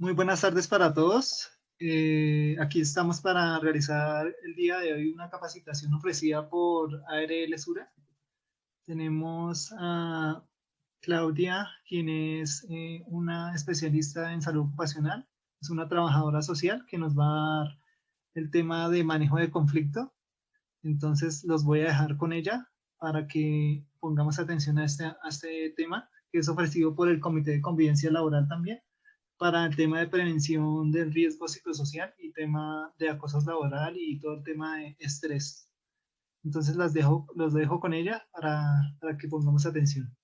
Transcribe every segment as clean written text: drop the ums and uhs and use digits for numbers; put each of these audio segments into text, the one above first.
Muy buenas tardes para todos. Aquí estamos para realizar el día de hoy una capacitación ofrecida por ARL Sura. Tenemos a Claudia, quien es una especialista en salud ocupacional. Es una trabajadora social que nos va a dar el tema de manejo de conflicto. Entonces los voy a dejar con ella para que pongamos atención a este tema, que es ofrecido por el Comité de Convivencia Laboral también para el tema de prevención del riesgo psicosocial y tema de acoso laboral y todo el tema de estrés. Entonces los dejo con ella para que pongamos atención.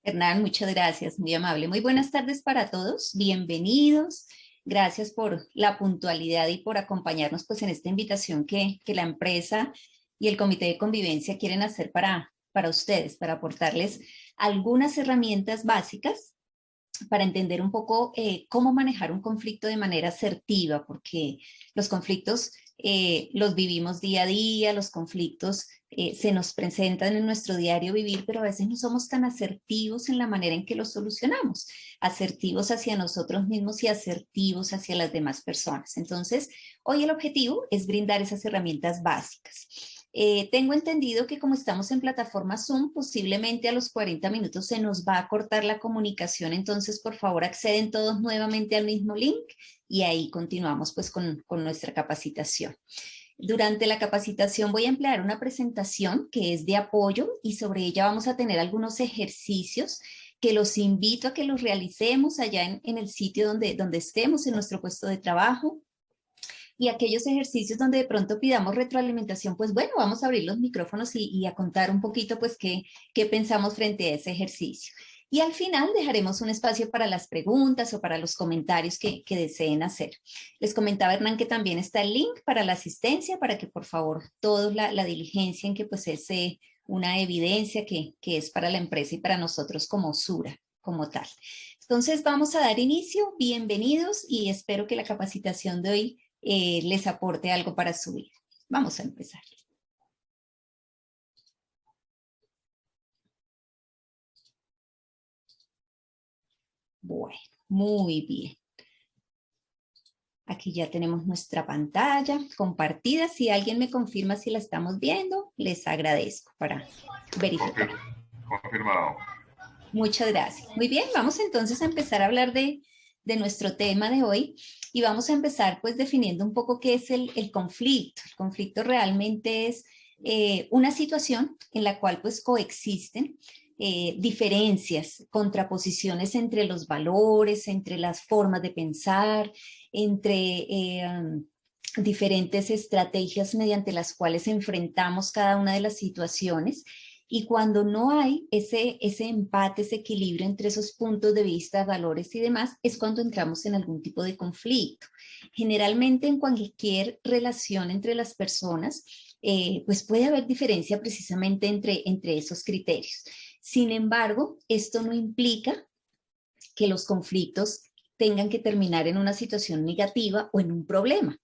Hernán, muchas gracias, muy amable. Muy buenas tardes para todos, bienvenidos. Gracias por la puntualidad y por acompañarnos pues, en esta invitación que la empresa y el Comité de Convivencia quieren hacer para ustedes, para aportarles algunas herramientas básicas para entender un poco cómo manejar un conflicto de manera asertiva, porque los conflictos los vivimos día a día, los conflictos se nos presentan en nuestro diario vivir, pero a veces no somos tan asertivos en la manera en que los solucionamos, asertivos hacia nosotros mismos y asertivos hacia las demás personas. Entonces, hoy el objetivo es brindar esas herramientas básicas. Tengo entendido que como estamos en plataforma Zoom, posiblemente a los 40 minutos se nos va a cortar la comunicación, entonces por favor acceden todos nuevamente al mismo link y ahí continuamos pues con nuestra capacitación. Durante la capacitación voy a emplear una presentación que es de apoyo y sobre ella vamos a tener algunos ejercicios que los invito a que los realicemos allá en el sitio donde estemos, en nuestro puesto de trabajo. Y aquellos ejercicios donde de pronto pidamos retroalimentación, pues bueno, vamos a abrir los micrófonos y a contar un poquito pues qué pensamos frente a ese ejercicio. Y al final dejaremos un espacio para las preguntas o para los comentarios que deseen hacer. Les comentaba Hernán que también está el link para la asistencia, para que por favor todos la diligencia en que pues es una evidencia que es para la empresa y para nosotros como Sura, como tal. Entonces vamos a dar inicio, bienvenidos y espero que la capacitación de hoy les aporte algo para su vida. Vamos a empezar. Bueno, muy bien. Aquí ya tenemos nuestra pantalla compartida. Si alguien me confirma si la estamos viendo, les agradezco para verificar. Confirmado. Muchas gracias. Muy bien, vamos entonces a empezar a hablar de nuestro tema de hoy y vamos a empezar pues definiendo un poco qué es el conflicto. El conflicto realmente es una situación en la cual pues coexisten diferencias, contraposiciones entre los valores, entre las formas de pensar, entre diferentes estrategias mediante las cuales enfrentamos cada una de las situaciones. Y cuando no hay ese empate, ese equilibrio entre esos puntos de vista, valores y demás, es cuando entramos en algún tipo de conflicto. Generalmente en cualquier relación entre las personas, pues puede haber diferencia precisamente entre esos criterios. Sin embargo, esto no implica que los conflictos tengan que terminar en una situación negativa o en un problema.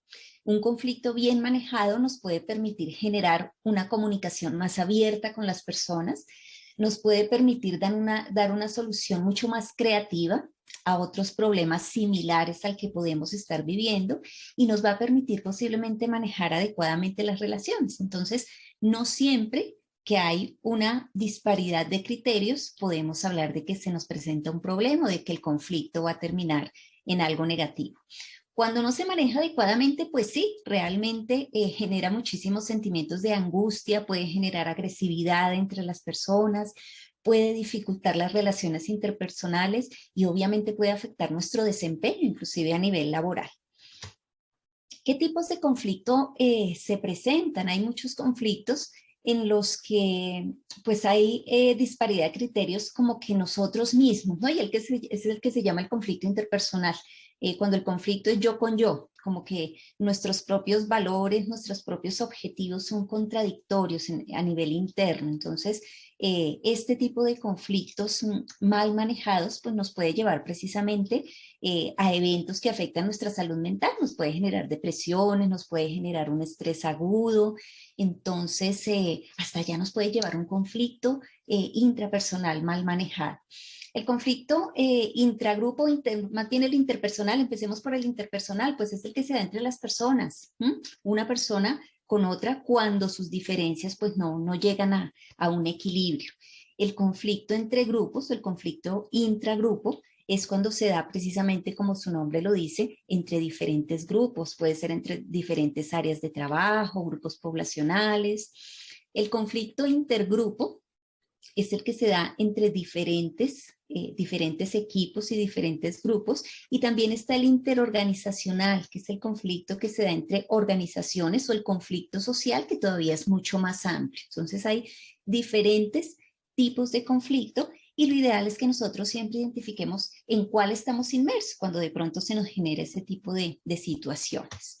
Un conflicto bien manejado nos puede permitir generar una comunicación más abierta con las personas, nos puede permitir dar una solución mucho más creativa a otros problemas similares al que podemos estar viviendo y nos va a permitir posiblemente manejar adecuadamente las relaciones. Entonces, no siempre que hay una disparidad de criterios, podemos hablar de que se nos presenta un problema o de que el conflicto va a terminar en algo negativo. Cuando no se maneja adecuadamente, pues sí, realmente genera muchísimos sentimientos de angustia, puede generar agresividad entre las personas, puede dificultar las relaciones interpersonales y obviamente puede afectar nuestro desempeño, inclusive a nivel laboral. ¿Qué tipos de conflicto se presentan? Hay muchos conflictos en los que pues hay disparidad de criterios como que nosotros mismos, ¿no? Y es el que se llama el conflicto interpersonal, cuando el conflicto es yo con yo, como que nuestros propios valores, nuestros propios objetivos son contradictorios a nivel interno. Entonces, este tipo de conflictos mal manejados pues nos puede llevar precisamente a eventos que afectan nuestra salud mental, nos puede generar depresiones, nos puede generar un estrés agudo, entonces hasta allá nos puede llevar un conflicto intrapersonal mal manejado. El conflicto intragrupo, más bien el interpersonal, empecemos por el interpersonal, pues es el que se da entre las personas, una persona con otra cuando sus diferencias pues no llegan a un equilibrio. El conflicto entre grupos, el conflicto intragrupo, es cuando se da precisamente como su nombre lo dice, entre diferentes grupos, puede ser entre diferentes áreas de trabajo, grupos poblacionales. El conflicto intergrupo es el que se da entre diferentes equipos y diferentes grupos, y también está el interorganizacional, que es el conflicto que se da entre organizaciones, o el conflicto social, que todavía es mucho más amplio. Entonces hay diferentes tipos de conflicto, y lo ideal es que nosotros siempre identifiquemos en cuál estamos inmersos cuando de pronto se nos genera ese tipo de situaciones.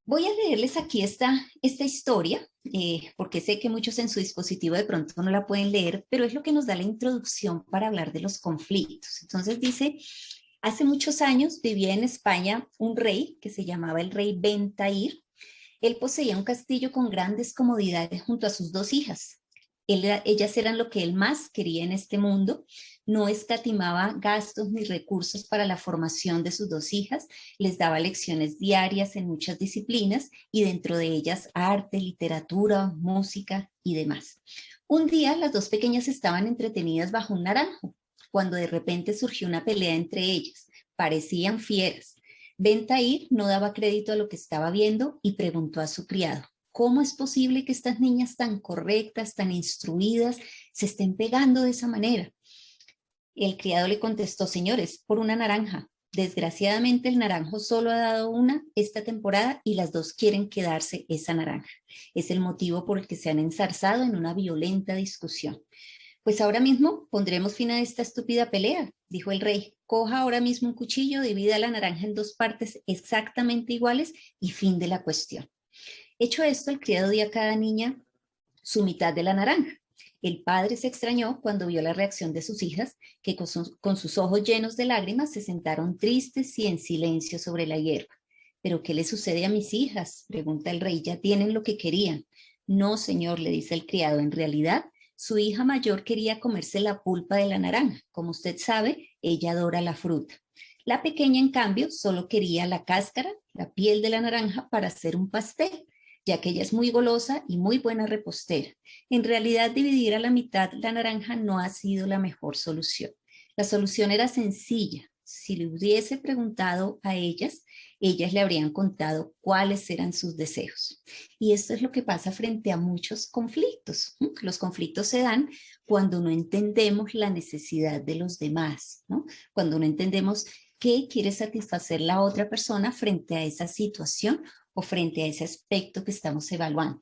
Voy a leerles aquí esta historia, porque sé que muchos en su dispositivo de pronto no la pueden leer, pero es lo que nos da la introducción para hablar de los conflictos. Entonces dice, hace muchos años vivía en España un rey que se llamaba el rey Ben Tair. Él poseía un castillo con grandes comodidades junto a sus dos hijas. Ellas eran lo que él más quería en este mundo. No escatimaba gastos ni recursos para la formación de sus dos hijas. Les daba lecciones diarias en muchas disciplinas, y dentro de ellas arte, literatura, música y demás. Un día las dos pequeñas estaban entretenidas bajo un naranjo, cuando de repente surgió una pelea entre ellas. Parecían fieras. Ben Tair no daba crédito a lo que estaba viendo y preguntó a su criado: ¿cómo es posible que estas niñas tan correctas, tan instruidas, se estén pegando de esa manera? El criado le contestó: señores, por una naranja. Desgraciadamente el naranjo solo ha dado una esta temporada y las dos quieren quedarse esa naranja. Es el motivo por el que se han enzarzado en una violenta discusión. Pues ahora mismo pondremos fin a esta estúpida pelea, dijo el rey. Coja ahora mismo un cuchillo, divida la naranja en dos partes exactamente iguales y fin de la cuestión. Hecho esto, el criado dio a cada niña su mitad de la naranja. El padre se extrañó cuando vio la reacción de sus hijas, que con sus ojos llenos de lágrimas se sentaron tristes y en silencio sobre la hierba. ¿Pero qué le sucede a mis hijas?, pregunta el rey. ¿Ya tienen lo que querían? No, señor, le dice el criado. En realidad, su hija mayor quería comerse la pulpa de la naranja. Como usted sabe, ella adora la fruta. La pequeña, en cambio, solo quería la cáscara, la piel de la naranja para hacer un pastel, ya que ella es muy golosa y muy buena repostera. En realidad, dividir a la mitad la naranja no ha sido la mejor solución. La solución era sencilla. Si le hubiese preguntado a ellas le habrían contado cuáles eran sus deseos. Y esto es lo que pasa frente a muchos conflictos. Los conflictos se dan cuando no entendemos la necesidad de los demás, ¿no? Cuando no entendemos qué quiere satisfacer la otra persona frente a esa situación o frente a ese aspecto que estamos evaluando.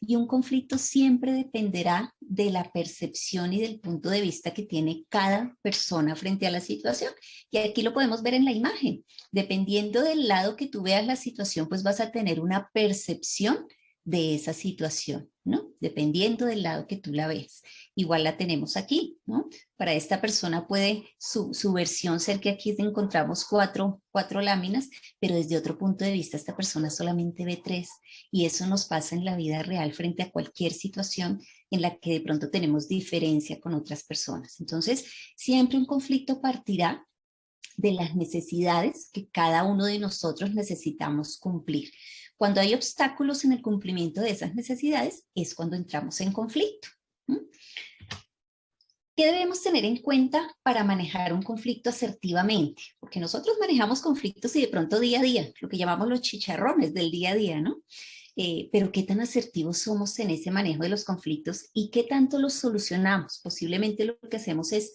Y un conflicto siempre dependerá de la percepción y del punto de vista que tiene cada persona frente a la situación. Y aquí lo podemos ver en la imagen. Dependiendo del lado que tú veas la situación, pues vas a tener una percepción de esa situación, ¿no? Dependiendo del lado que tú la ves. Igual la tenemos aquí, ¿no? Para esta persona puede su versión ser que aquí encontramos cuatro láminas, pero desde otro punto de vista esta persona solamente ve 3, y eso nos pasa en la vida real frente a cualquier situación en la que de pronto tenemos diferencia con otras personas. Entonces, siempre un conflicto partirá de las necesidades que cada uno de nosotros necesitamos cumplir. Cuando hay obstáculos en el cumplimiento de esas necesidades es cuando entramos en conflicto. ¿Qué debemos tener en cuenta para manejar un conflicto asertivamente? Porque nosotros manejamos conflictos y de pronto día a día, lo que llamamos los chicharrones del día a día, ¿no? Pero ¿qué tan asertivos somos en ese manejo de los conflictos y qué tanto los solucionamos? Posiblemente lo que hacemos es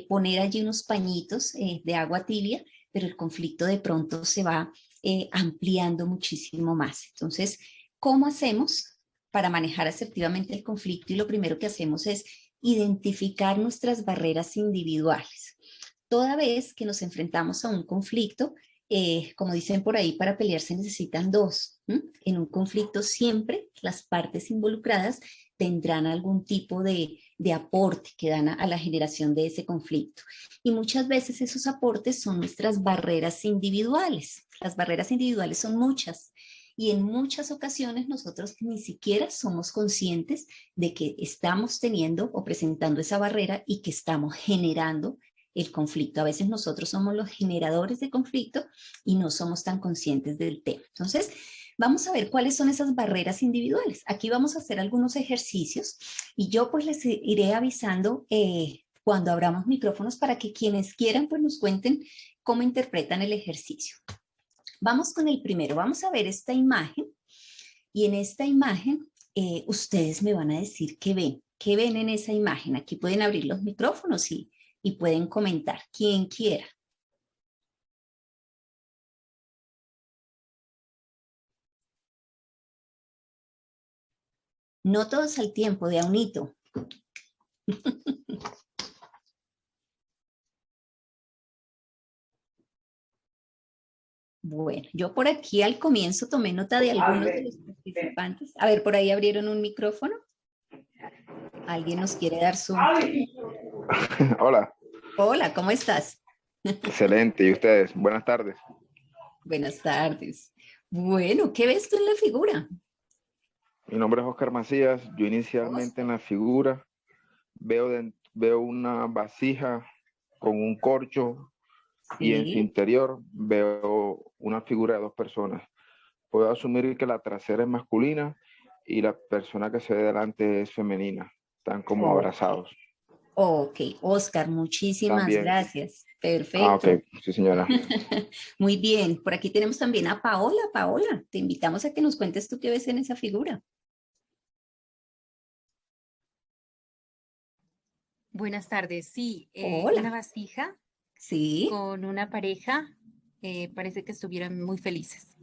poner allí unos pañitos de agua tibia, pero el conflicto de pronto se va ampliando muchísimo más. Entonces, ¿cómo hacemos para manejar asertivamente el conflicto? Y lo primero que hacemos es identificar nuestras barreras individuales. Toda vez que nos enfrentamos a un conflicto, como dicen por ahí, para pelear se necesitan dos. En un conflicto siempre las partes involucradas tendrán algún tipo de de aporte que dan a la generación de ese conflicto. Y muchas veces esos aportes son nuestras barreras individuales. Las barreras individuales son muchas y en muchas ocasiones nosotros ni siquiera somos conscientes de que estamos teniendo o presentando esa barrera y que estamos generando el conflicto. A veces nosotros somos los generadores de conflicto y no somos tan conscientes del tema. Entonces, vamos a ver cuáles son esas barreras individuales. Aquí vamos a hacer algunos ejercicios y yo pues les iré avisando cuando abramos micrófonos para que quienes quieran pues nos cuenten cómo interpretan el ejercicio. Vamos con el primero. Vamos a ver esta imagen y en esta imagen ustedes me van a decir qué ven. ¿Qué ven en esa imagen? Aquí pueden abrir los micrófonos y pueden comentar, quien quiera. No todos al tiempo, de a unito. Bueno, yo por aquí al comienzo tomé nota de algunos de los participantes. A ver, por ahí abrieron un micrófono. ¿Alguien nos quiere dar su...? Hola. Hola, ¿cómo estás? Excelente. ¿Y ustedes? Buenas tardes. Buenas tardes. Bueno, ¿qué ves tú en la figura? Mi nombre es Oscar Macías. Yo inicialmente en la figura veo una vasija con un corcho y en su interior veo una figura de dos personas. Puedo asumir que la trasera es masculina y la persona que se ve delante es femenina. Están como abrazados. Ok, Oscar, muchísimas También. Gracias. Perfecto. Ah, ok. Sí, señora. Muy bien. Por aquí tenemos también a Paola. Paola, te invitamos a que nos cuentes tú qué ves en esa figura. Buenas tardes. Sí, Hola. una vasija Sí. con una pareja. Parece que estuvieran muy felices.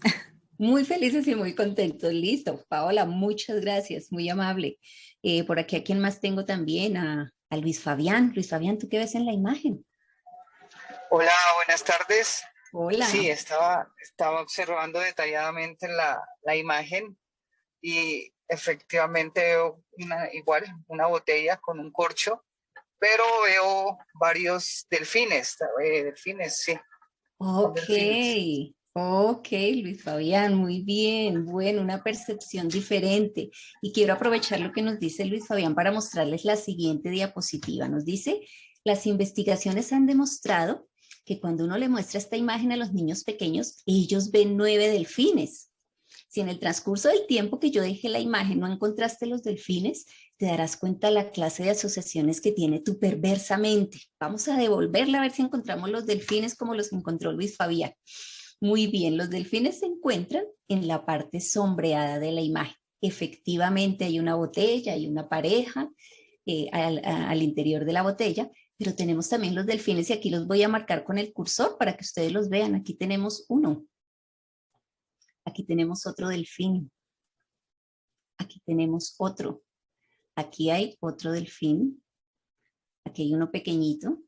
Muy felices y muy contentos. Listo. Paola, muchas gracias. Muy amable. Por aquí, ¿a quién más tengo también? A Luis Fabián. Luis Fabián, ¿tú qué ves en la imagen? Hola, buenas tardes. Hola. Sí, estaba observando detalladamente la imagen y efectivamente veo una botella con un corcho, pero veo varios delfines, sí. Ok, Delfines. ok, Luis Fabián, muy bien. Bueno, una percepción diferente. Y quiero aprovechar lo que nos dice Luis Fabián para mostrarles la siguiente diapositiva. Nos dice, las investigaciones han demostrado que cuando uno le muestra esta imagen a los niños pequeños, ellos ven 9 delfines. Si en el transcurso del tiempo que yo dejé la imagen no encontraste los delfines, te darás cuenta la clase de asociaciones que tiene tu perversa mente. Vamos a devolverla a ver si encontramos los delfines como los encontró Luis Fabián. Muy bien, los delfines se encuentran en la parte sombreada de la imagen. Efectivamente hay una botella, hay una pareja al interior de la botella, pero tenemos también los delfines y aquí los voy a marcar con el cursor para que ustedes los vean. Aquí tenemos uno. Aquí tenemos otro delfín. Aquí tenemos otro. Aquí hay otro delfín. Aquí hay uno pequeñito.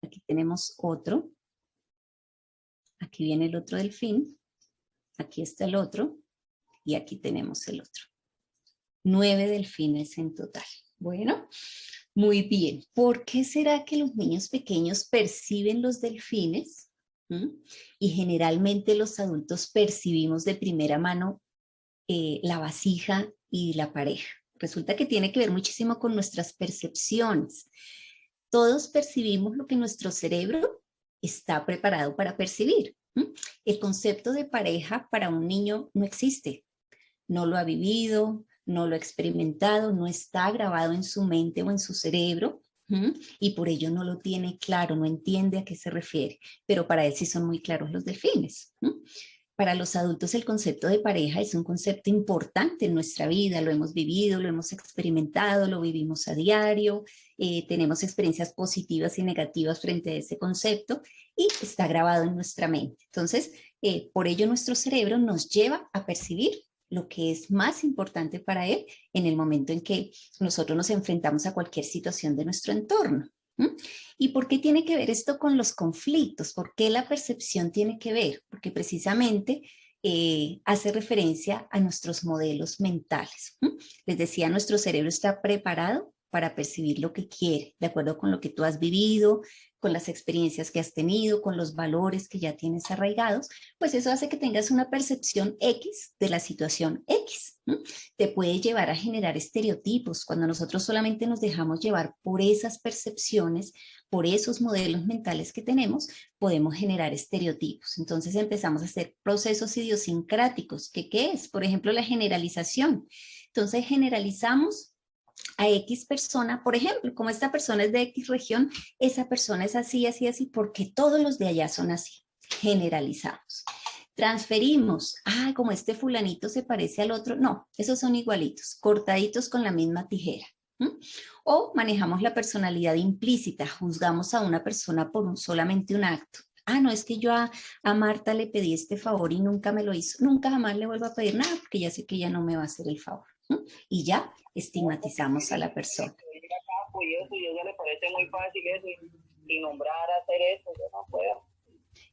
Aquí tenemos otro. Aquí viene el otro delfín. Aquí está el otro. Y aquí tenemos el otro. 9 delfines en total. Bueno, muy bien. ¿Por qué será que los niños pequeños perciben los delfines? Y generalmente los adultos percibimos de primera mano la vasija y la pareja. Resulta que tiene que ver muchísimo con nuestras percepciones. Todos percibimos lo que nuestro cerebro está preparado para percibir. El concepto de pareja para un niño no existe. No lo ha vivido, no lo ha experimentado, no está grabado en su mente o en su cerebro. Y por ello no lo tiene claro, no entiende a qué se refiere, pero para él sí son muy claros los delfines. Para los adultos el concepto de pareja es un concepto importante en nuestra vida, lo hemos vivido, lo hemos experimentado, lo vivimos a diario, tenemos experiencias positivas y negativas frente a ese concepto y está grabado en nuestra mente. Entonces, por ello nuestro cerebro nos lleva a percibir lo que es más importante para él en el momento en que nosotros nos enfrentamos a cualquier situación de nuestro entorno. ¿Y por qué tiene que ver esto con los conflictos? ¿Por qué la percepción tiene que ver? Porque precisamente hace referencia a nuestros modelos mentales. Les decía, nuestro cerebro está preparado para percibir lo que quiere, de acuerdo con lo que tú has vivido, con las experiencias que has tenido, con los valores que ya tienes arraigados, pues eso hace que tengas una percepción X de la situación X. ¿No? Te puede llevar a generar estereotipos. Cuando nosotros solamente nos dejamos llevar por esas percepciones, por esos modelos mentales que tenemos, podemos generar estereotipos. Entonces empezamos a hacer procesos idiosincráticos. ¿Qué es? Por ejemplo, la generalización. Entonces generalizamos a X persona, por ejemplo, como esta persona es de X región, esa persona es así, así, así, porque todos los de allá son así. Generalizamos. Transferimos, como este fulanito se parece al otro, no, esos son igualitos, cortaditos con la misma tijera. O manejamos la personalidad implícita, juzgamos a una persona por solamente un acto. No, es que yo a Marta le pedí este favor y nunca me lo hizo, nunca jamás le vuelvo a pedir nada porque ya sé que ella no me va a hacer el favor. Y ya estigmatizamos a la persona. Y eso le parece muy fácil eso, y nombrar, hacer eso, yo no puedo.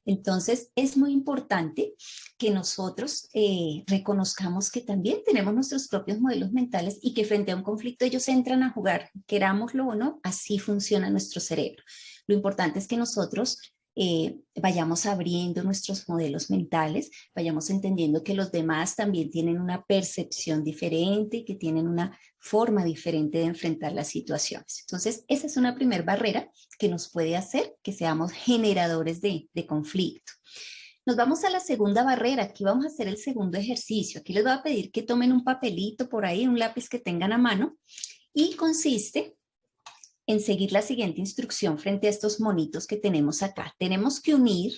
Entonces, es muy importante que nosotros reconozcamos que también tenemos nuestros propios modelos mentales y que frente a un conflicto ellos entran a jugar, querámoslo o no, así funciona nuestro cerebro. Lo importante es que nosotros vayamos abriendo nuestros modelos mentales, vayamos entendiendo que los demás también tienen una percepción diferente, que tienen una forma diferente de enfrentar las situaciones. Entonces, esa es una primera barrera que nos puede hacer que seamos generadores de conflicto. Nos vamos a la segunda barrera. Aquí vamos a hacer el segundo ejercicio. Aquí les voy a pedir que tomen un papelito por ahí, un lápiz que tengan a mano, y consiste en seguir la siguiente instrucción frente a estos monitos que tenemos acá. Tenemos que unir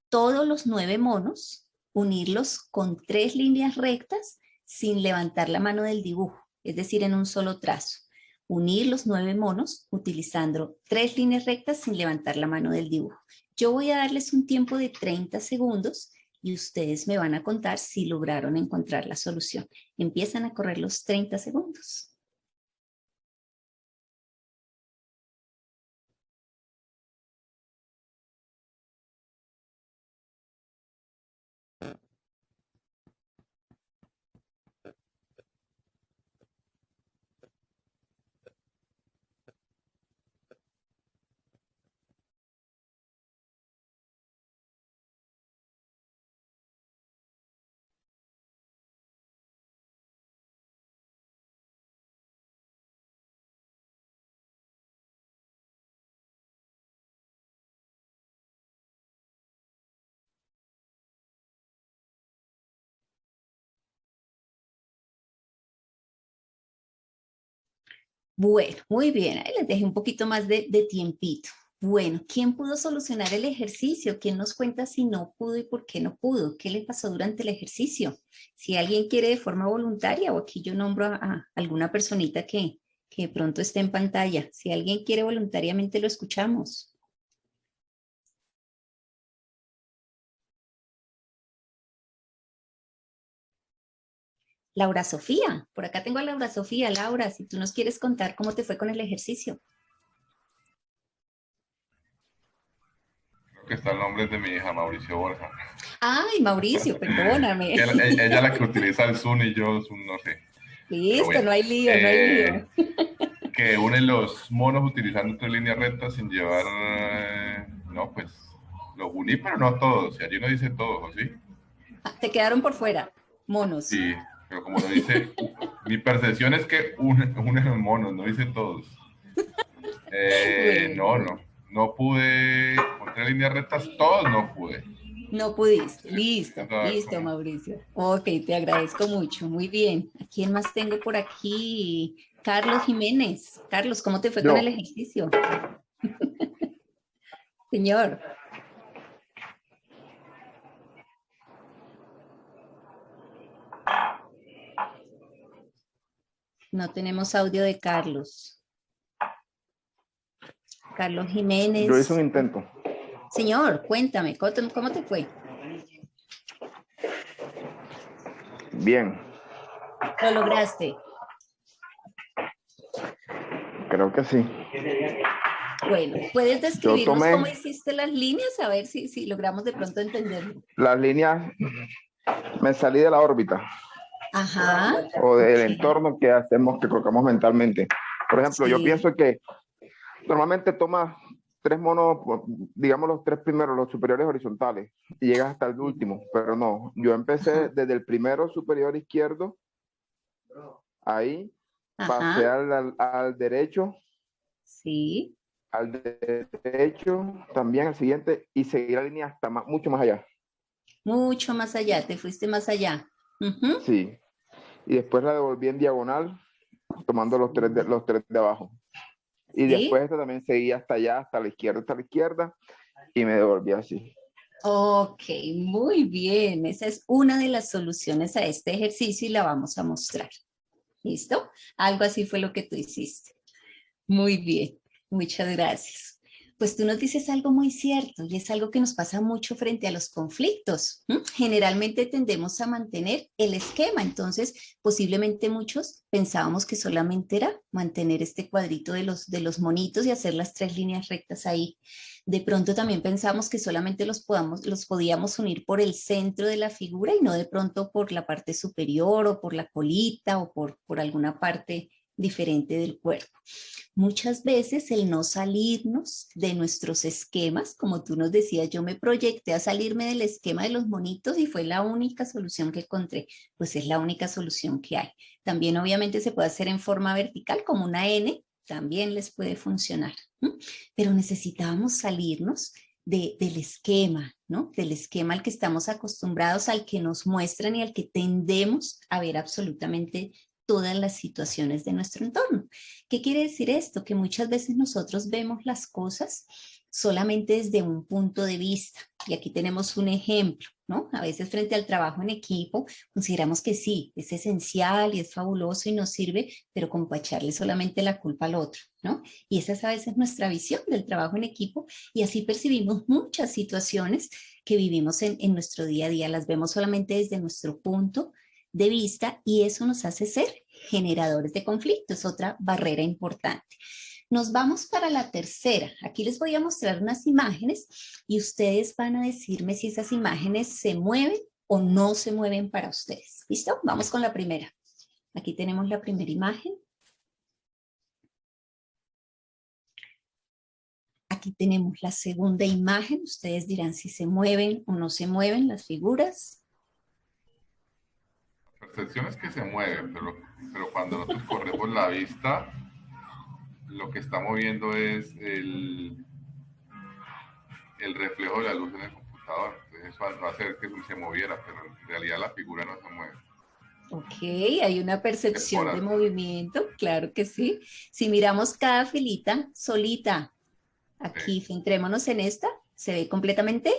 todos los 9 monos, unirlos con 3 líneas rectas sin levantar la mano del dibujo, es decir, en un solo trazo. Unir los 9 monos utilizando 3 líneas rectas sin levantar la mano del dibujo. Yo voy a darles un tiempo de 30 segundos y ustedes me van a contar si lograron encontrar la solución. Empiezan a correr los 30 segundos. Bueno, muy bien, ahí les dejé un poquito más de tiempito. Bueno, ¿quién pudo solucionar el ejercicio? ¿Quién nos cuenta si no pudo y por qué no pudo? ¿Qué le pasó durante el ejercicio? Si alguien quiere de forma voluntaria, o aquí yo nombro a alguna personita que de pronto esté en pantalla. Si alguien quiere voluntariamente, lo escuchamos. Laura Sofía, por acá tengo a Laura Sofía. Laura, si tú nos quieres contar cómo te fue con el ejercicio. Que está el nombre de mi hija, Mauricio Borja. Ay, Mauricio, perdóname. Ella es la que utiliza el Zoom y yo Zoom no sé. Listo, bueno, no hay lío, no hay lío. Que unen los monos utilizando 3 líneas rectas sin llevar, no, pues, los uní, pero no todos. Y allí no dice todos, ¿sí? Te quedaron por fuera, monos. Sí, pero como lo dice, mi percepción es que unen los monos, no dice todos. Bueno. No pude, con 3 líneas rectas, todos no pude. No pudiste, listo, Exacto. Listo, Mauricio. Ok, te agradezco mucho, muy bien. ¿A quién más tengo por aquí? Carlos Jiménez. Carlos, ¿cómo te fue con el ejercicio? Señor. No tenemos audio de Carlos. Carlos Jiménez. Yo hice un intento. Señor, cuéntame, ¿cómo te fue? Bien. ¿Lo lograste? Creo que sí. Bueno, ¿puedes describirnos cómo hiciste las líneas? A ver si logramos de pronto entenderlo. Las líneas, me salí de la órbita. Ajá. O del entorno que hacemos, que colocamos mentalmente. Por ejemplo, yo Sí. pienso que normalmente tomas 3 monos, digamos los 3 primeros, los superiores horizontales, y llegas hasta el último, pero no, yo empecé desde el primero superior izquierdo, ahí, pasé Ajá, al derecho, sí. también al siguiente, y seguí la línea hasta mucho más allá. Mucho más allá, te fuiste más allá. Ujú. Sí, y después la devolví en diagonal, tomando los tres de abajo. Y Sí. después esta también seguía hasta allá, hasta la izquierda, y me devolví así. Ok, muy bien. Esa es una de las soluciones a este ejercicio y la vamos a mostrar. ¿Listo? Algo así fue lo que tú hiciste. Muy bien, muchas gracias. Pues tú nos dices algo muy cierto y es algo que nos pasa mucho frente a los conflictos. Generalmente tendemos a mantener el esquema, entonces posiblemente muchos pensábamos que solamente era mantener este cuadrito de los monitos y hacer las 3 líneas rectas ahí. De pronto también pensamos que solamente los podíamos unir por el centro de la figura y no de pronto por la parte superior o por la colita o por alguna parte diferente del cuerpo. Muchas veces el no salirnos de nuestros esquemas, como tú nos decías, yo me proyecté a salirme del esquema de los monitos y fue la única solución que encontré, pues es la única solución que hay. También obviamente se puede hacer en forma vertical como una N, también les puede funcionar, ¿no? Pero necesitábamos salirnos del esquema, ¿no? Del esquema al que estamos acostumbrados, al que nos muestran y al que tendemos a ver absolutamente todas las situaciones de nuestro entorno. ¿Qué quiere decir esto? Que muchas veces nosotros vemos las cosas solamente desde un punto de vista. Y aquí tenemos un ejemplo, ¿no? A veces frente al trabajo en equipo consideramos que sí, es esencial y es fabuloso y nos sirve, pero como para echarle solamente la culpa al otro, ¿no? Y esa es a veces nuestra visión del trabajo en equipo y así percibimos muchas situaciones que vivimos en nuestro día a día. Las vemos solamente desde nuestro punto de vista y eso nos hace ser generadores de conflictos, otra barrera importante. Nos vamos para la tercera. Aquí les voy a mostrar unas imágenes y ustedes van a decirme si esas imágenes se mueven o no se mueven para ustedes. ¿Listo? Vamos con la primera. Aquí tenemos la primera imagen. Aquí tenemos la segunda imagen. Ustedes dirán si se mueven o no se mueven las figuras. La percepción es que se mueve, pero cuando nosotros corremos la vista, lo que estamos viendo es el reflejo de la luz en el computador. Entonces eso va a hacer que se moviera, pero en realidad la figura no se mueve. Ok, hay una percepción de movimiento, claro que sí. Si miramos cada filita solita, aquí, centrémonos en esta, se ve completamente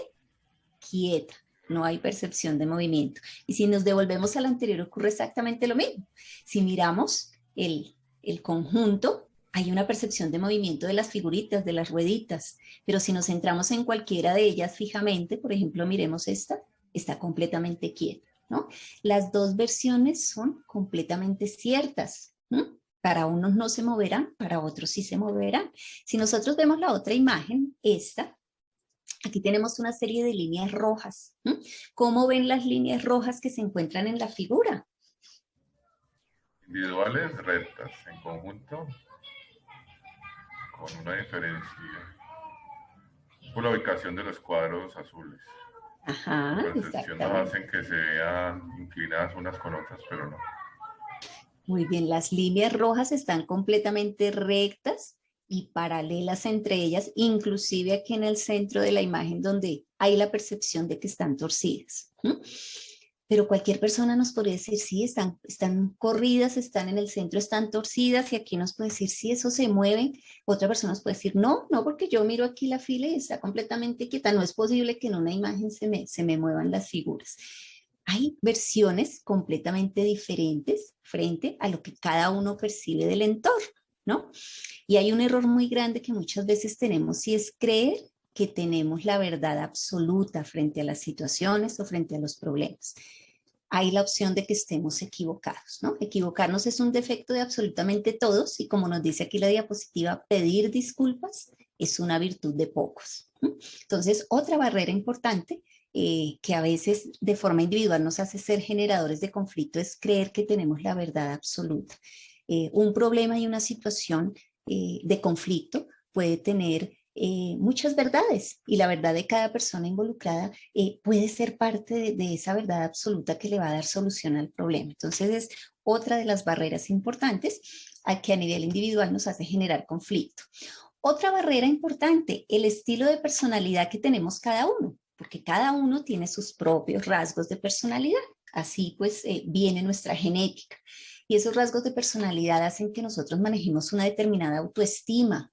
quieta, no hay percepción de movimiento. Y si nos devolvemos al anterior ocurre exactamente lo mismo. Si miramos el conjunto, hay una percepción de movimiento de las figuritas, de las rueditas, pero si nos centramos en cualquiera de ellas fijamente, por ejemplo, miremos esta, está completamente quieta, ¿no? Las dos versiones son completamente ciertas, ¿no? Para unos no se moverán, para otros sí se moverán. Si nosotros vemos la otra imagen, esta, aquí tenemos una serie de líneas rojas. ¿Cómo ven las líneas rojas que se encuentran en la figura? Individuales, rectas, en conjunto, con una diferencia por la ubicación de los cuadros azules. Ajá, La percepción nos hacen que se vean inclinadas unas con otras, pero no. Muy bien, las líneas rojas están completamente rectas y paralelas entre ellas, inclusive aquí en el centro de la imagen donde hay la percepción de que están torcidas. Pero cualquier persona nos podría decir, sí, están corridas, están en el centro, están torcidas, y aquí nos puede decir, sí, eso se mueve. Otra persona nos puede decir, no, porque yo miro aquí la fila y está completamente quieta. No es posible que en una imagen se me muevan las figuras. Hay versiones completamente diferentes frente a lo que cada uno percibe del entorno, ¿no? Y hay un error muy grande que muchas veces tenemos y es creer que tenemos la verdad absoluta frente a las situaciones o frente a los problemas. Hay la opción de que estemos equivocados, ¿no? Equivocarnos es un defecto de absolutamente todos y como nos dice aquí la diapositiva, pedir disculpas es una virtud de pocos. Entonces, otra barrera importante que a veces de forma individual nos hace ser generadores de conflicto es creer que tenemos la verdad absoluta. Un problema y una situación de conflicto puede tener muchas verdades, y la verdad de cada persona involucrada puede ser parte de esa verdad absoluta que le va a dar solución al problema. Entonces es otra de las barreras importantes a que a nivel individual nos hace generar conflicto. Otra barrera importante, el estilo de personalidad que tenemos cada uno, porque cada uno tiene sus propios rasgos de personalidad. Así pues viene nuestra genética. Y esos rasgos de personalidad hacen que nosotros manejemos una determinada autoestima.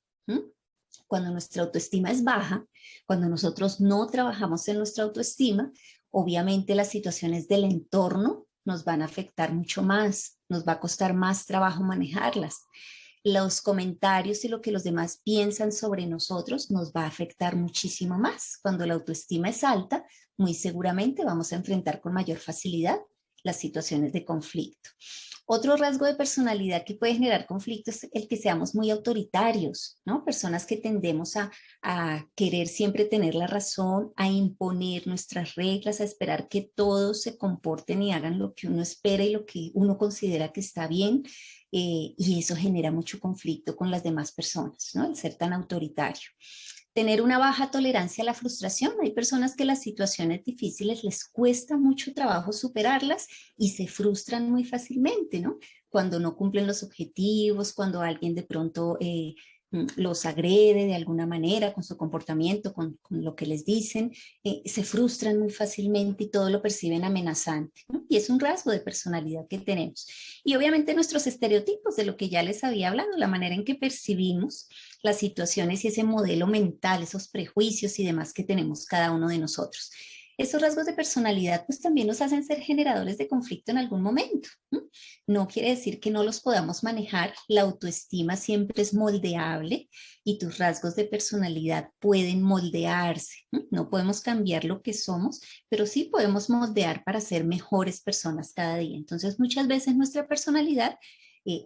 Cuando nuestra autoestima es baja, cuando nosotros no trabajamos en nuestra autoestima, obviamente las situaciones del entorno nos van a afectar mucho más, nos va a costar más trabajo manejarlas. Los comentarios y lo que los demás piensan sobre nosotros nos va a afectar muchísimo más. Cuando la autoestima es alta, muy seguramente vamos a enfrentar con mayor facilidad las situaciones de conflicto. Otro rasgo de personalidad que puede generar conflicto es el que seamos muy autoritarios, ¿no? Personas que tendemos a querer siempre tener la razón, a imponer nuestras reglas, a esperar que todos se comporten y hagan lo que uno espera y lo que uno considera que está bien, y eso genera mucho conflicto con las demás personas, ¿no? El ser tan autoritario. Tener una baja tolerancia a la frustración. Hay personas que las situaciones difíciles les cuesta mucho trabajo superarlas y se frustran muy fácilmente, ¿no? Cuando no cumplen los objetivos, cuando alguien de pronto los agrede de alguna manera con su comportamiento, con lo que les dicen, se frustran muy fácilmente y todo lo perciben amenazante, ¿no? Y es un rasgo de personalidad que tenemos. Y obviamente nuestros estereotipos, de lo que ya les había hablado, la manera en que percibimos las situaciones y ese modelo mental, esos prejuicios y demás que tenemos cada uno de nosotros. Esos rasgos de personalidad pues también nos hacen ser generadores de conflicto en algún momento. No quiere decir que no los podamos manejar. La autoestima siempre es moldeable y tus rasgos de personalidad pueden moldearse. No podemos cambiar lo que somos, pero sí podemos moldear para ser mejores personas cada día. Entonces muchas veces nuestra personalidad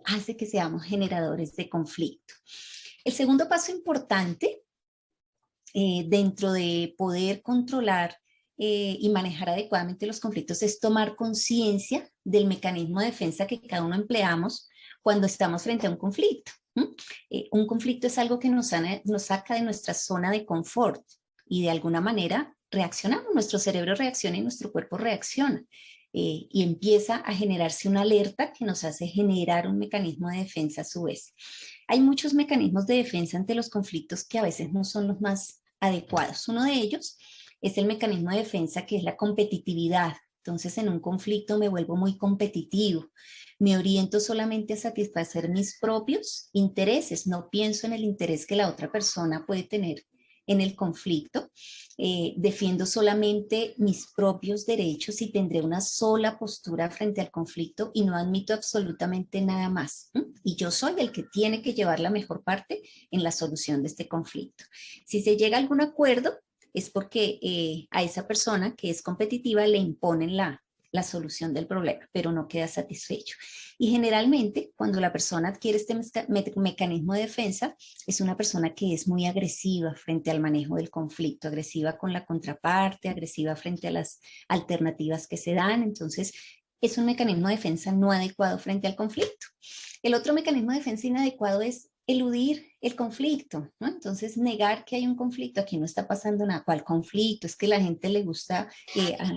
hace que seamos generadores de conflicto. El segundo paso importante dentro de poder controlar y manejar adecuadamente los conflictos es tomar conciencia del mecanismo de defensa que cada uno empleamos cuando estamos frente a un conflicto. Un conflicto es algo que nos saca de nuestra zona de confort y de alguna manera reaccionamos, nuestro cerebro reacciona y nuestro cuerpo reacciona. Y empieza a generarse una alerta que nos hace generar un mecanismo de defensa a su vez. Hay muchos mecanismos de defensa ante los conflictos que a veces no son los más adecuados. Uno de ellos es el mecanismo de defensa que es la competitividad. Entonces en un conflicto me vuelvo muy competitivo, me oriento solamente a satisfacer mis propios intereses, no pienso en el interés que la otra persona puede tener en el conflicto, defiendo solamente mis propios derechos y tendré una sola postura frente al conflicto y no admito absolutamente nada más. Y yo soy el que tiene que llevar la mejor parte en la solución de este conflicto. Si se llega a algún acuerdo, es porque a esa persona que es competitiva le imponen la solución del problema, pero no queda satisfecho. Y generalmente, cuando la persona adquiere este mecanismo de defensa, es una persona que es muy agresiva frente al manejo del conflicto, agresiva con la contraparte, agresiva frente a las alternativas que se dan. Entonces, es un mecanismo de defensa no adecuado frente al conflicto. El otro mecanismo de defensa inadecuado es eludir el conflicto, ¿no? Entonces, negar que hay un conflicto, aquí no está pasando nada. ¿Cuál conflicto? Es que a la gente le gusta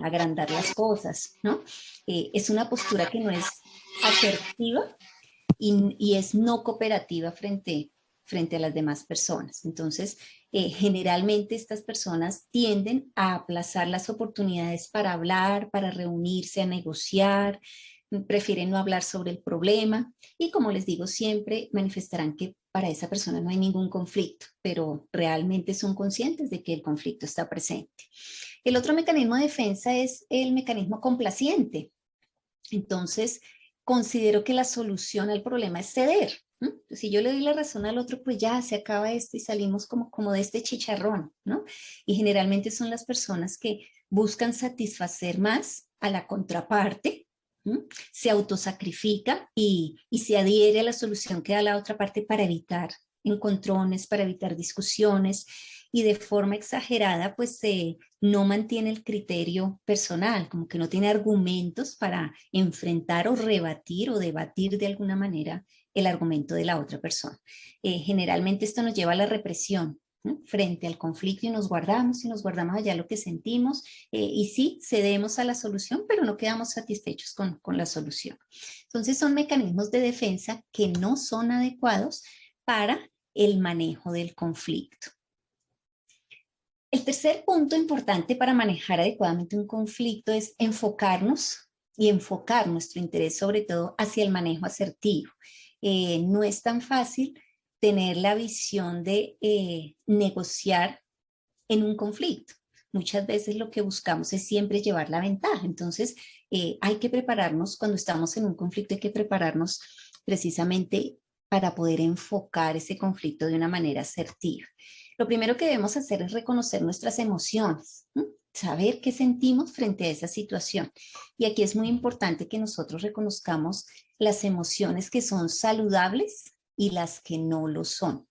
agrandar las cosas, ¿no? Es una postura que no es asertiva y es no cooperativa frente a las demás personas. Entonces, generalmente estas personas tienden a aplazar las oportunidades para hablar, para reunirse, a negociar, prefieren no hablar sobre el problema y, como les digo, siempre manifestarán que para esa persona no hay ningún conflicto, pero realmente son conscientes de que el conflicto está presente. El otro mecanismo de defensa es el mecanismo complaciente. Entonces, considero que la solución al problema es ceder. Si yo le doy la razón al otro, pues ya se acaba esto y salimos como de este chicharrón, ¿no? Y generalmente son las personas que buscan satisfacer más a la contraparte, se autosacrifica y se adhiere a la solución que da la otra parte para evitar encontrones, para evitar discusiones, y de forma exagerada pues no mantiene el criterio personal, como que no tiene argumentos para enfrentar o rebatir o debatir de alguna manera el argumento de la otra persona. Generalmente esto nos lleva a la represión, ¿no? Frente al conflicto, y nos guardamos allá lo que sentimos, y sí, cedemos a la solución, pero no quedamos satisfechos con la solución. Entonces son mecanismos de defensa que no son adecuados para el manejo del conflicto. El tercer punto importante para manejar adecuadamente un conflicto es enfocarnos y enfocar nuestro interés sobre todo hacia el manejo asertivo. No es tan fácil tener la visión de negociar en un conflicto. Muchas veces lo que buscamos es siempre llevar la ventaja. Entonces, hay que prepararnos cuando estamos en un conflicto, hay que prepararnos precisamente para poder enfocar ese conflicto de una manera asertiva. Lo primero que debemos hacer es reconocer nuestras emociones, ¿no? Saber qué sentimos frente a esa situación. Y aquí es muy importante que nosotros reconozcamos las emociones que son saludables y las que no lo son.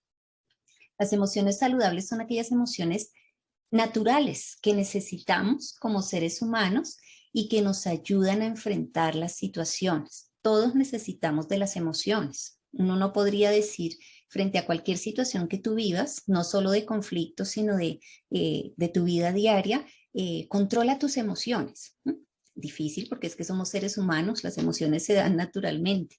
Las emociones saludables son aquellas emociones naturales que necesitamos como seres humanos y que nos ayudan a enfrentar las situaciones. Todos necesitamos de las emociones. Uno no podría decir frente a cualquier situación que tú vivas, no solo de conflicto, sino de tu vida diaria, controla tus emociones. Difícil porque es que somos seres humanos, las emociones se dan naturalmente.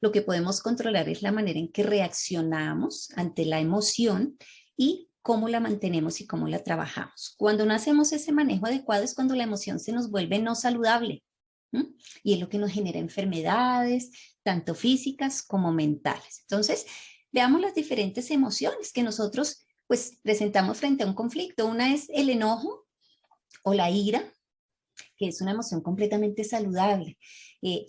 Lo que podemos controlar es la manera en que reaccionamos ante la emoción y cómo la mantenemos y cómo la trabajamos. Cuando no hacemos ese manejo adecuado es cuando la emoción se nos vuelve no saludable. Y es lo que nos genera enfermedades, tanto físicas como mentales. Entonces, veamos las diferentes emociones que nosotros pues presentamos frente a un conflicto. Una es el enojo o la ira, que es una emoción completamente saludable.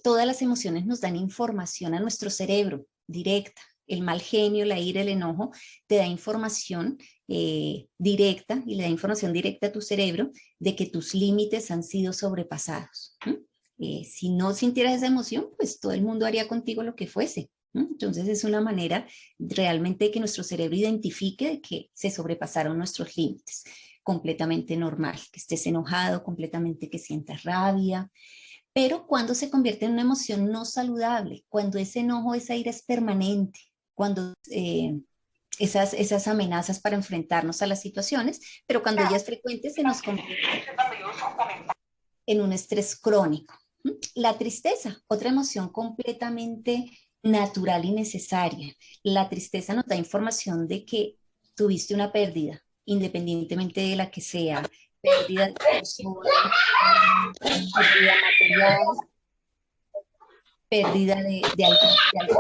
Todas las emociones nos dan información a nuestro cerebro directa. El mal genio, la ira, el enojo, te da información directa y le da información directa a tu cerebro de que tus límites han sido sobrepasados. Si no sintieras esa emoción, pues todo el mundo haría contigo lo que fuese. Entonces es una manera realmente de que nuestro cerebro identifique de que se sobrepasaron nuestros límites. Completamente normal, que estés enojado, completamente que sientas rabia. Pero cuando se convierte en una emoción no saludable, cuando ese enojo, esa ira es permanente, cuando esas amenazas para enfrentarnos a las situaciones, pero cuando ya es frecuente se nos convierte en un estrés crónico. La tristeza, otra emoción completamente natural y necesaria. La tristeza nos da información de que tuviste una pérdida, independientemente de la que sea, pérdida de persona, pérdida material, pérdida de algo.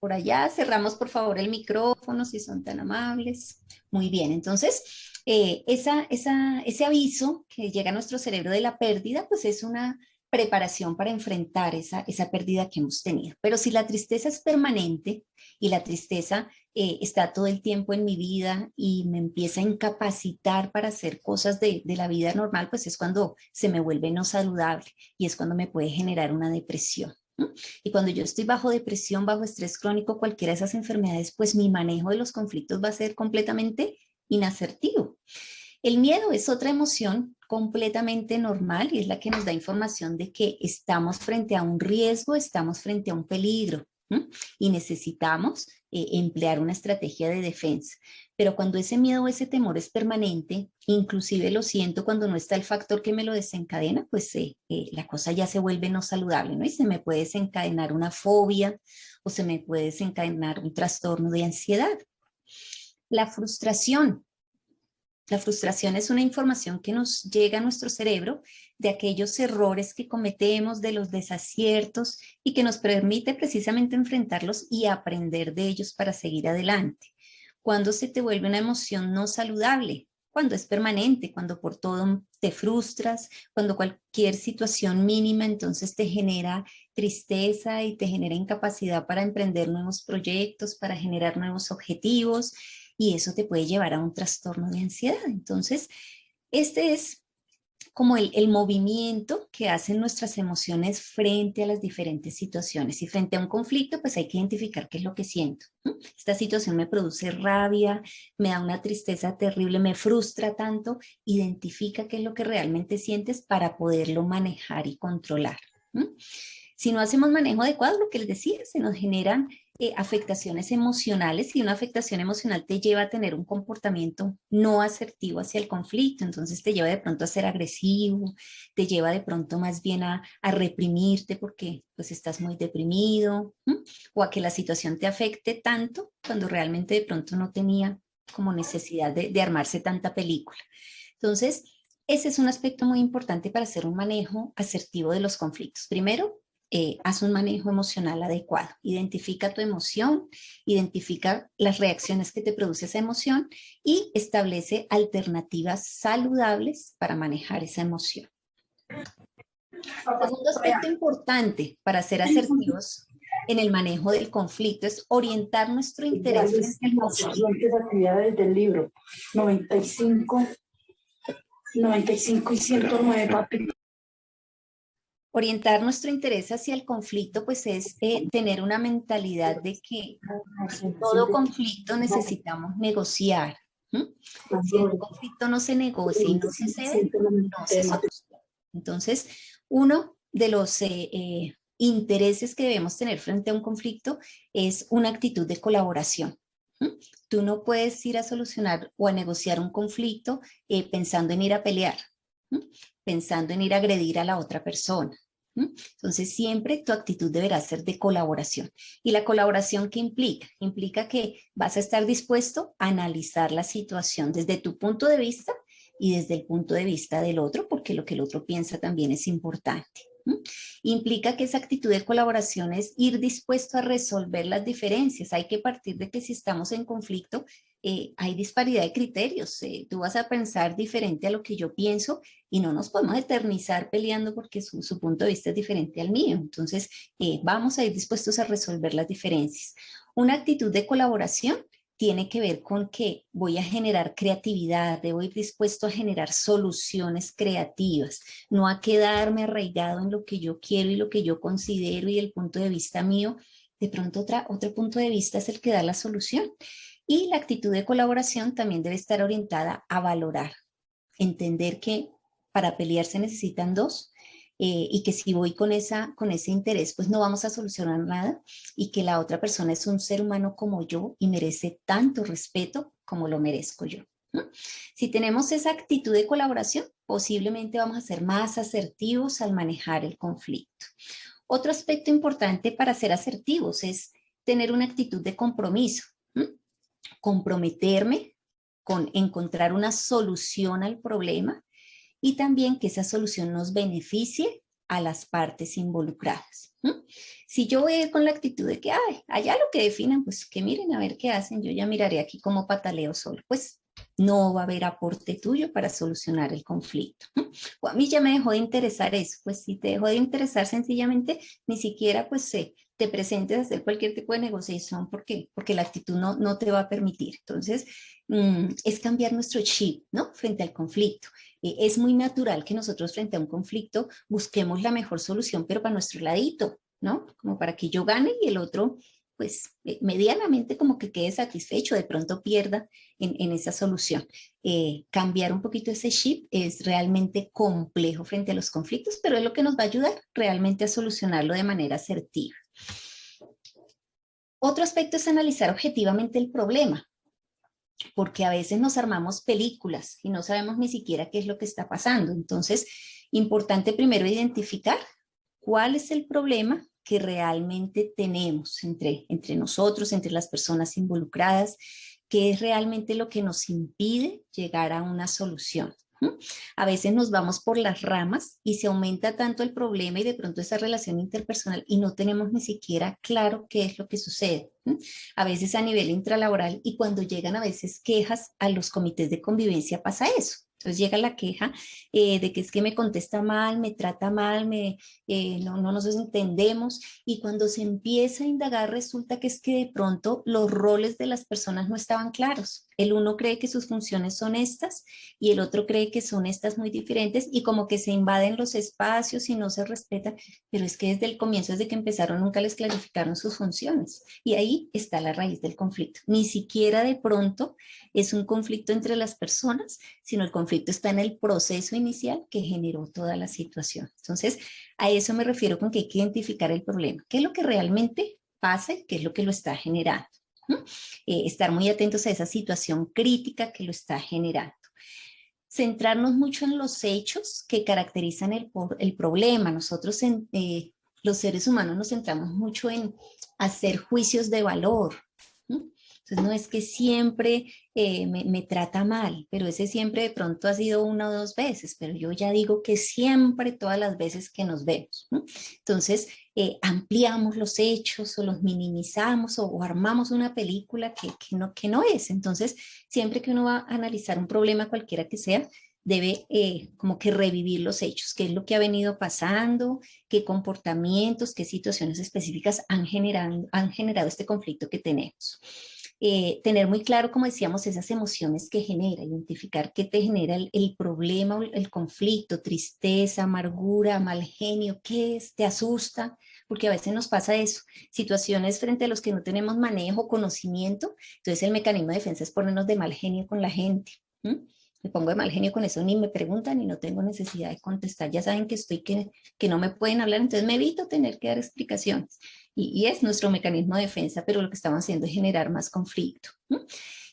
Por allá, cerramos por favor el micrófono si son tan amables. Muy bien, entonces ese aviso que llega a nuestro cerebro de la pérdida, pues es una preparación para enfrentar esa pérdida que hemos tenido. Pero si la tristeza es permanente y la tristeza está todo el tiempo en mi vida y me empieza a incapacitar para hacer cosas de la vida normal, pues es cuando se me vuelve no saludable y es cuando me puede generar una depresión. Y cuando yo estoy bajo depresión, bajo estrés crónico, cualquiera de esas enfermedades, pues mi manejo de los conflictos va a ser completamente inasertivo. El miedo es otra emoción completamente normal y es la que nos da información de que estamos frente a un riesgo, estamos frente a un peligro y necesitamos emplear una estrategia de defensa. Pero cuando ese miedo o ese temor es permanente, inclusive lo siento cuando no está el factor que me lo desencadena, pues la cosa ya se vuelve no saludable, ¿no? Y se me puede desencadenar una fobia o se me puede desencadenar un trastorno de ansiedad. La frustración. La frustración es una información que nos llega a nuestro cerebro de aquellos errores que cometemos, de los desaciertos y que nos permite precisamente enfrentarlos y aprender de ellos para seguir adelante. Cuando se te vuelve una emoción no saludable, cuando es permanente, cuando por todo te frustras, cuando cualquier situación mínima entonces te genera tristeza y te genera incapacidad para emprender nuevos proyectos, para generar nuevos objetivos, y eso te puede llevar a un trastorno de ansiedad. Entonces, este es como el movimiento que hacen nuestras emociones frente a las diferentes situaciones. Y frente a un conflicto, pues hay que identificar qué es lo que siento. Esta situación me produce rabia, me da una tristeza terrible, me frustra tanto. Identifica qué es lo que realmente sientes para poderlo manejar y controlar. Si no hacemos manejo adecuado, lo que les decía, se nos generan afectaciones emocionales, y una afectación emocional te lleva a tener un comportamiento no asertivo hacia el conflicto. Entonces te lleva de pronto a ser agresivo, te lleva de pronto más bien a reprimirte porque pues estás muy deprimido, o a que la situación te afecte tanto cuando realmente de pronto no tenía como necesidad de armarse tanta película. Entonces, ese es un aspecto muy importante para hacer un manejo asertivo de los conflictos. Primero, haz un manejo emocional adecuado. Identifica tu emoción, identifica las reacciones que te produce esa emoción y establece alternativas saludables para manejar esa emoción. Segundo aspecto importante para ser asertivos en el manejo del conflicto es orientar nuestro interés frente al conflicto. Actividades del libro 95 y 109, papi. Orientar nuestro interés hacia el conflicto, pues es tener una mentalidad de que todo conflicto necesitamos negociar. Si el conflicto no se negocia y no se cede, no se soluciona. Entonces, uno de los intereses que debemos tener frente a un conflicto es una actitud de colaboración. Tú no puedes ir a solucionar o a negociar un conflicto pensando en ir a pelear, pensando en ir a agredir a la otra persona. Entonces siempre tu actitud deberá ser de colaboración. ¿Y la colaboración qué implica? Implica que vas a estar dispuesto a analizar la situación desde tu punto de vista y desde el punto de vista del otro, porque lo que el otro piensa también es importante. Implica que esa actitud de colaboración es ir dispuesto a resolver las diferencias. Hay que partir de que si estamos en conflicto, hay disparidad de criterios. Tú vas a pensar diferente a lo que yo pienso y no nos podemos eternizar peleando porque su punto de vista es diferente al mío. Entonces, vamos a ir dispuestos a resolver las diferencias. Una actitud de colaboración tiene que ver con que voy a generar creatividad, debo ir dispuesto a generar soluciones creativas, no a quedarme arraigado en lo que yo quiero y lo que yo considero y el punto de vista mío. De pronto otro punto de vista es el que da la solución. Y la actitud de colaboración también debe estar orientada a valorar, entender que para pelear se necesitan dos, y que si voy con ese interés, pues no vamos a solucionar nada, y que la otra persona es un ser humano como yo y merece tanto respeto como lo merezco yo. Si tenemos esa actitud de colaboración, posiblemente vamos a ser más asertivos al manejar el conflicto. Otro aspecto importante para ser asertivos es tener una actitud de compromiso, comprometerme con encontrar una solución al problema, y también que esa solución nos beneficie a las partes involucradas. Si yo voy con la actitud de que, allá lo que definan, pues que miren a ver qué hacen, yo ya miraré aquí cómo pataleo solo, pues no va a haber aporte tuyo para solucionar el conflicto. O a mí ya me dejó de interesar eso, pues si te dejó de interesar sencillamente, ni siquiera pues te presentes a hacer cualquier tipo de negociación, porque la actitud no te va a permitir. Entonces, es cambiar nuestro chip, ¿no? Frente al conflicto. Es muy natural que nosotros frente a un conflicto busquemos la mejor solución, pero para nuestro ladito, ¿no? Como para que yo gane y el otro, pues, medianamente como que quede satisfecho, de pronto pierda en esa solución. Cambiar un poquito ese chip es realmente complejo frente a los conflictos, pero es lo que nos va a ayudar realmente a solucionarlo de manera asertiva. Otro aspecto es analizar objetivamente el problema, porque a veces nos armamos películas y no sabemos ni siquiera qué es lo que está pasando. Entonces, importante primero identificar cuál es el problema que realmente tenemos entre nosotros, entre las personas involucradas, qué es realmente lo que nos impide llegar a una solución. A veces nos vamos por las ramas y se aumenta tanto el problema y de pronto esa relación interpersonal y no tenemos ni siquiera claro qué es lo que sucede. A veces a nivel intralaboral, y cuando llegan a veces quejas a los comités de convivencia pasa eso. Entonces llega la queja de que es que me contesta mal, me trata mal, no nos entendemos, y cuando se empieza a indagar resulta que es que de pronto los roles de las personas no estaban claros. El uno cree que sus funciones son estas y el otro cree que son estas muy diferentes, y como que se invaden los espacios y no se respetan, pero es que desde el comienzo, desde que empezaron, nunca les clarificaron sus funciones, y ahí está la raíz del conflicto. Ni siquiera de pronto es un conflicto entre las personas, sino el conflicto conflicto está en el proceso inicial que generó toda la situación. Entonces, a eso me refiero con que hay que identificar el problema. ¿Qué es lo que realmente pasa? ¿Qué es lo que lo está generando? Estar muy atentos a esa situación crítica que lo está generando. Centrarnos mucho en los hechos que caracterizan el problema. Nosotros, los seres humanos, nos centramos mucho en hacer juicios de valor. Entonces, no es que siempre me trata mal, pero ese siempre de pronto ha sido 1 o 2 veces, pero yo ya digo que siempre, todas las veces que nos vemos. Entonces, ampliamos los hechos o los minimizamos o armamos una película que no es. Entonces, siempre que uno va a analizar un problema cualquiera que sea, debe como que revivir los hechos, qué es lo que ha venido pasando, qué comportamientos, qué situaciones específicas han generado este conflicto que tenemos. Tener muy claro, como decíamos, esas emociones que genera, identificar qué te genera el problema, el conflicto, tristeza, amargura, mal genio, qué es, te asusta, porque a veces nos pasa eso, situaciones frente a los que no tenemos manejo, conocimiento, entonces el mecanismo de defensa es ponernos de mal genio con la gente. Me pongo de mal genio con eso, ni me preguntan y no tengo necesidad de contestar, ya saben que que no me pueden hablar, entonces me evito tener que dar explicaciones. Y es nuestro mecanismo de defensa, pero lo que estamos haciendo es generar más conflicto.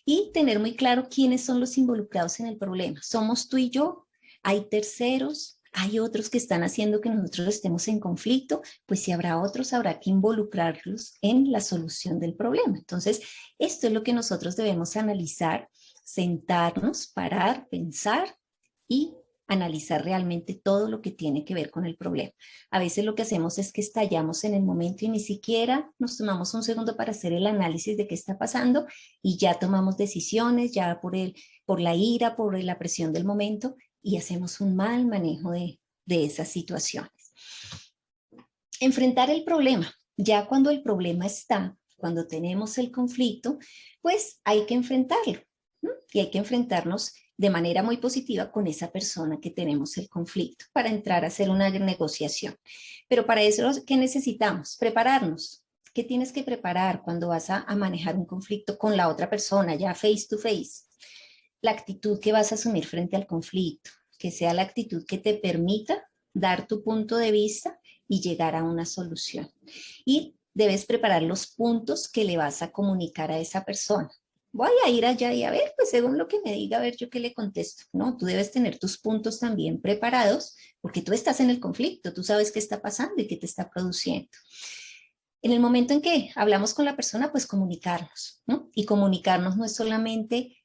Y tener muy claro quiénes son los involucrados en el problema. ¿Somos tú y yo? ¿Hay terceros? ¿Hay otros que están haciendo que nosotros estemos en conflicto? Pues si habrá otros, habrá que involucrarlos en la solución del problema. Entonces, esto es lo que nosotros debemos analizar, sentarnos, parar, pensar y analizar realmente todo lo que tiene que ver con el problema. A veces lo que hacemos es que estallamos en el momento y ni siquiera nos tomamos un segundo para hacer el análisis de qué está pasando y ya tomamos decisiones, ya por la ira, por la presión del momento y hacemos un mal manejo de esas situaciones. Enfrentar el problema. Ya cuando el problema está, cuando tenemos el conflicto, pues hay que enfrentarlo. Y hay que enfrentarnos de manera muy positiva con esa persona que tenemos el conflicto para entrar a hacer una negociación. Pero para eso, ¿qué necesitamos? Prepararnos. ¿Qué tienes que preparar cuando vas a manejar un conflicto con la otra persona, ya face to face? La actitud que vas a asumir frente al conflicto, que sea la actitud que te permita dar tu punto de vista y llegar a una solución. Y debes preparar los puntos que le vas a comunicar a esa persona. Voy a ir allá y a ver, pues según lo que me diga, a ver yo qué le contesto. No, tú debes tener tus puntos también preparados porque tú estás en el conflicto, tú sabes qué está pasando y qué te está produciendo. En el momento en que hablamos con la persona, pues comunicarnos, ¿no? Y comunicarnos no es solamente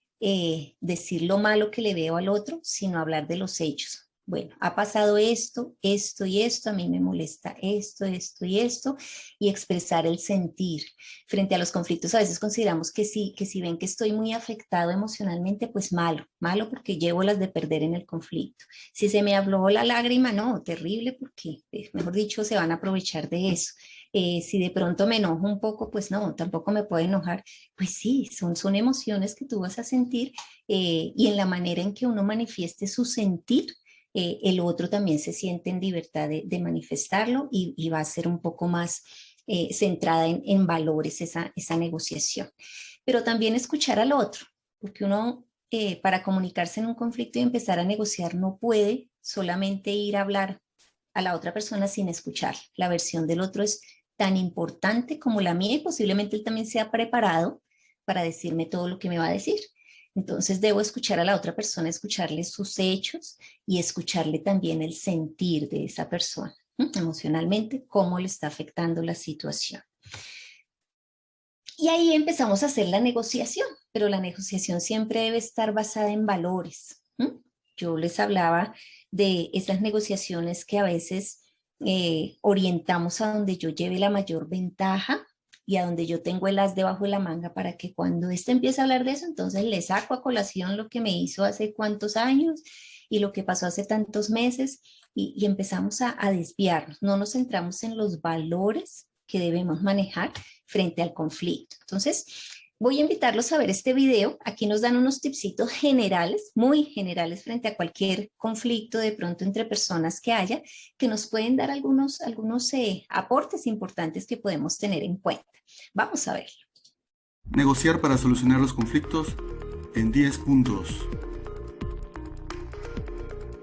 decir lo malo que le veo al otro, sino hablar de los hechos. Bueno, ha pasado esto, esto y esto, a mí me molesta esto, esto y esto, y expresar el sentir. Frente a los conflictos a veces consideramos que si ven que estoy muy afectado emocionalmente, pues malo porque llevo las de perder en el conflicto. Si se me habló la lágrima, no, terrible porque, mejor dicho, se van a aprovechar de eso. Si de pronto me enojo un poco, pues no, tampoco me puedo enojar. Pues sí, son emociones que tú vas a sentir y en la manera en que uno manifieste su sentir, el otro también se siente en libertad de manifestarlo y va a ser un poco más centrada en valores esa negociación. Pero también escuchar al otro, porque uno para comunicarse en un conflicto y empezar a negociar no puede solamente ir a hablar a la otra persona sin escuchar. La versión del otro es tan importante como la mía y posiblemente él también sea preparado para decirme todo lo que me va a decir. Entonces debo escuchar a la otra persona, escucharle sus hechos y escucharle también el sentir de esa persona, emocionalmente, cómo le está afectando la situación. Y ahí empezamos a hacer la negociación, pero la negociación siempre debe estar basada en valores. Yo les hablaba de esas negociaciones que a veces orientamos a donde yo lleve la mayor ventaja y a donde yo tengo el as debajo de la manga para que cuando éste empiece a hablar de eso, entonces le saco a colación lo que me hizo hace cuántos años y lo que pasó hace tantos meses y empezamos a desviarnos. No nos centramos en los valores que debemos manejar frente al conflicto. Entonces, voy a invitarlos a ver este video. Aquí nos dan unos tipsitos generales, muy generales frente a cualquier conflicto de pronto entre personas que haya, que nos pueden dar algunos aportes importantes que podemos tener en cuenta. Vamos a verlo. Negociar para solucionar los conflictos en 10 puntos.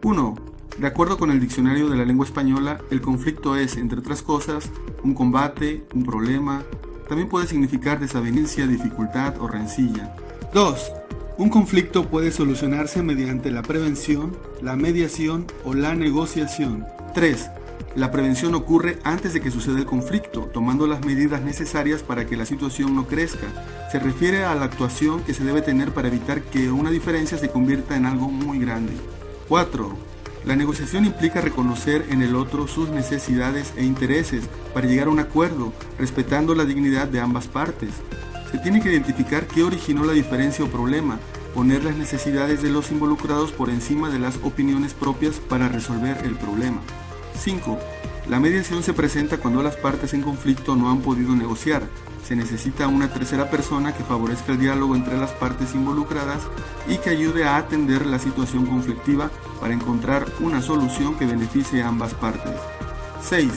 1. De acuerdo con el Diccionario de la Lengua Española, el conflicto es, entre otras cosas, un combate, un problema. También puede significar desavenencia, dificultad o rencilla. 2. Un conflicto puede solucionarse mediante la prevención, la mediación o la negociación. 3. La prevención ocurre antes de que suceda el conflicto, tomando las medidas necesarias para que la situación no crezca. Se refiere a la actuación que se debe tener para evitar que una diferencia se convierta en algo muy grande. 4. La negociación implica reconocer en el otro sus necesidades e intereses para llegar a un acuerdo, respetando la dignidad de ambas partes. Se tiene que identificar qué originó la diferencia o problema, poner las necesidades de los involucrados por encima de las opiniones propias para resolver el problema. 5. La mediación se presenta cuando las partes en conflicto no han podido negociar. Se necesita una tercera persona que favorezca el diálogo entre las partes involucradas y que ayude a atender la situación conflictiva para encontrar una solución que beneficie a ambas partes. 6.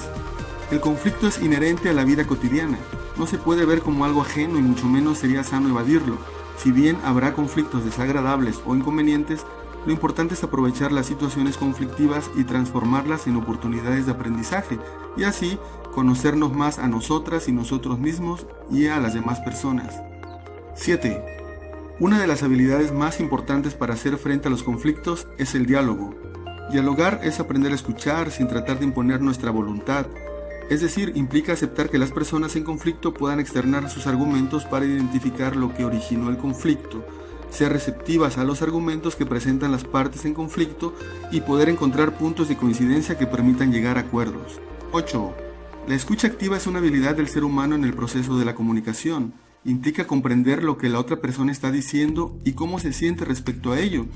El conflicto es inherente a la vida cotidiana. No se puede ver como algo ajeno y mucho menos sería sano evadirlo. Si bien habrá conflictos desagradables o inconvenientes, lo importante es aprovechar las situaciones conflictivas y transformarlas en oportunidades de aprendizaje, y así conocernos más a nosotras y nosotros mismos y a las demás personas. 7. Una de las habilidades más importantes para hacer frente a los conflictos es el diálogo. Dialogar es aprender a escuchar sin tratar de imponer nuestra voluntad. Es decir, implica aceptar que las personas en conflicto puedan externar sus argumentos para identificar lo que originó el conflicto, ser receptivas a los argumentos que presentan las partes en conflicto y poder encontrar puntos de coincidencia que permitan llegar a acuerdos. 8. La escucha activa es una habilidad del ser humano en el proceso de la comunicación. Implica comprender lo que la otra persona está diciendo y cómo se siente respecto a ello.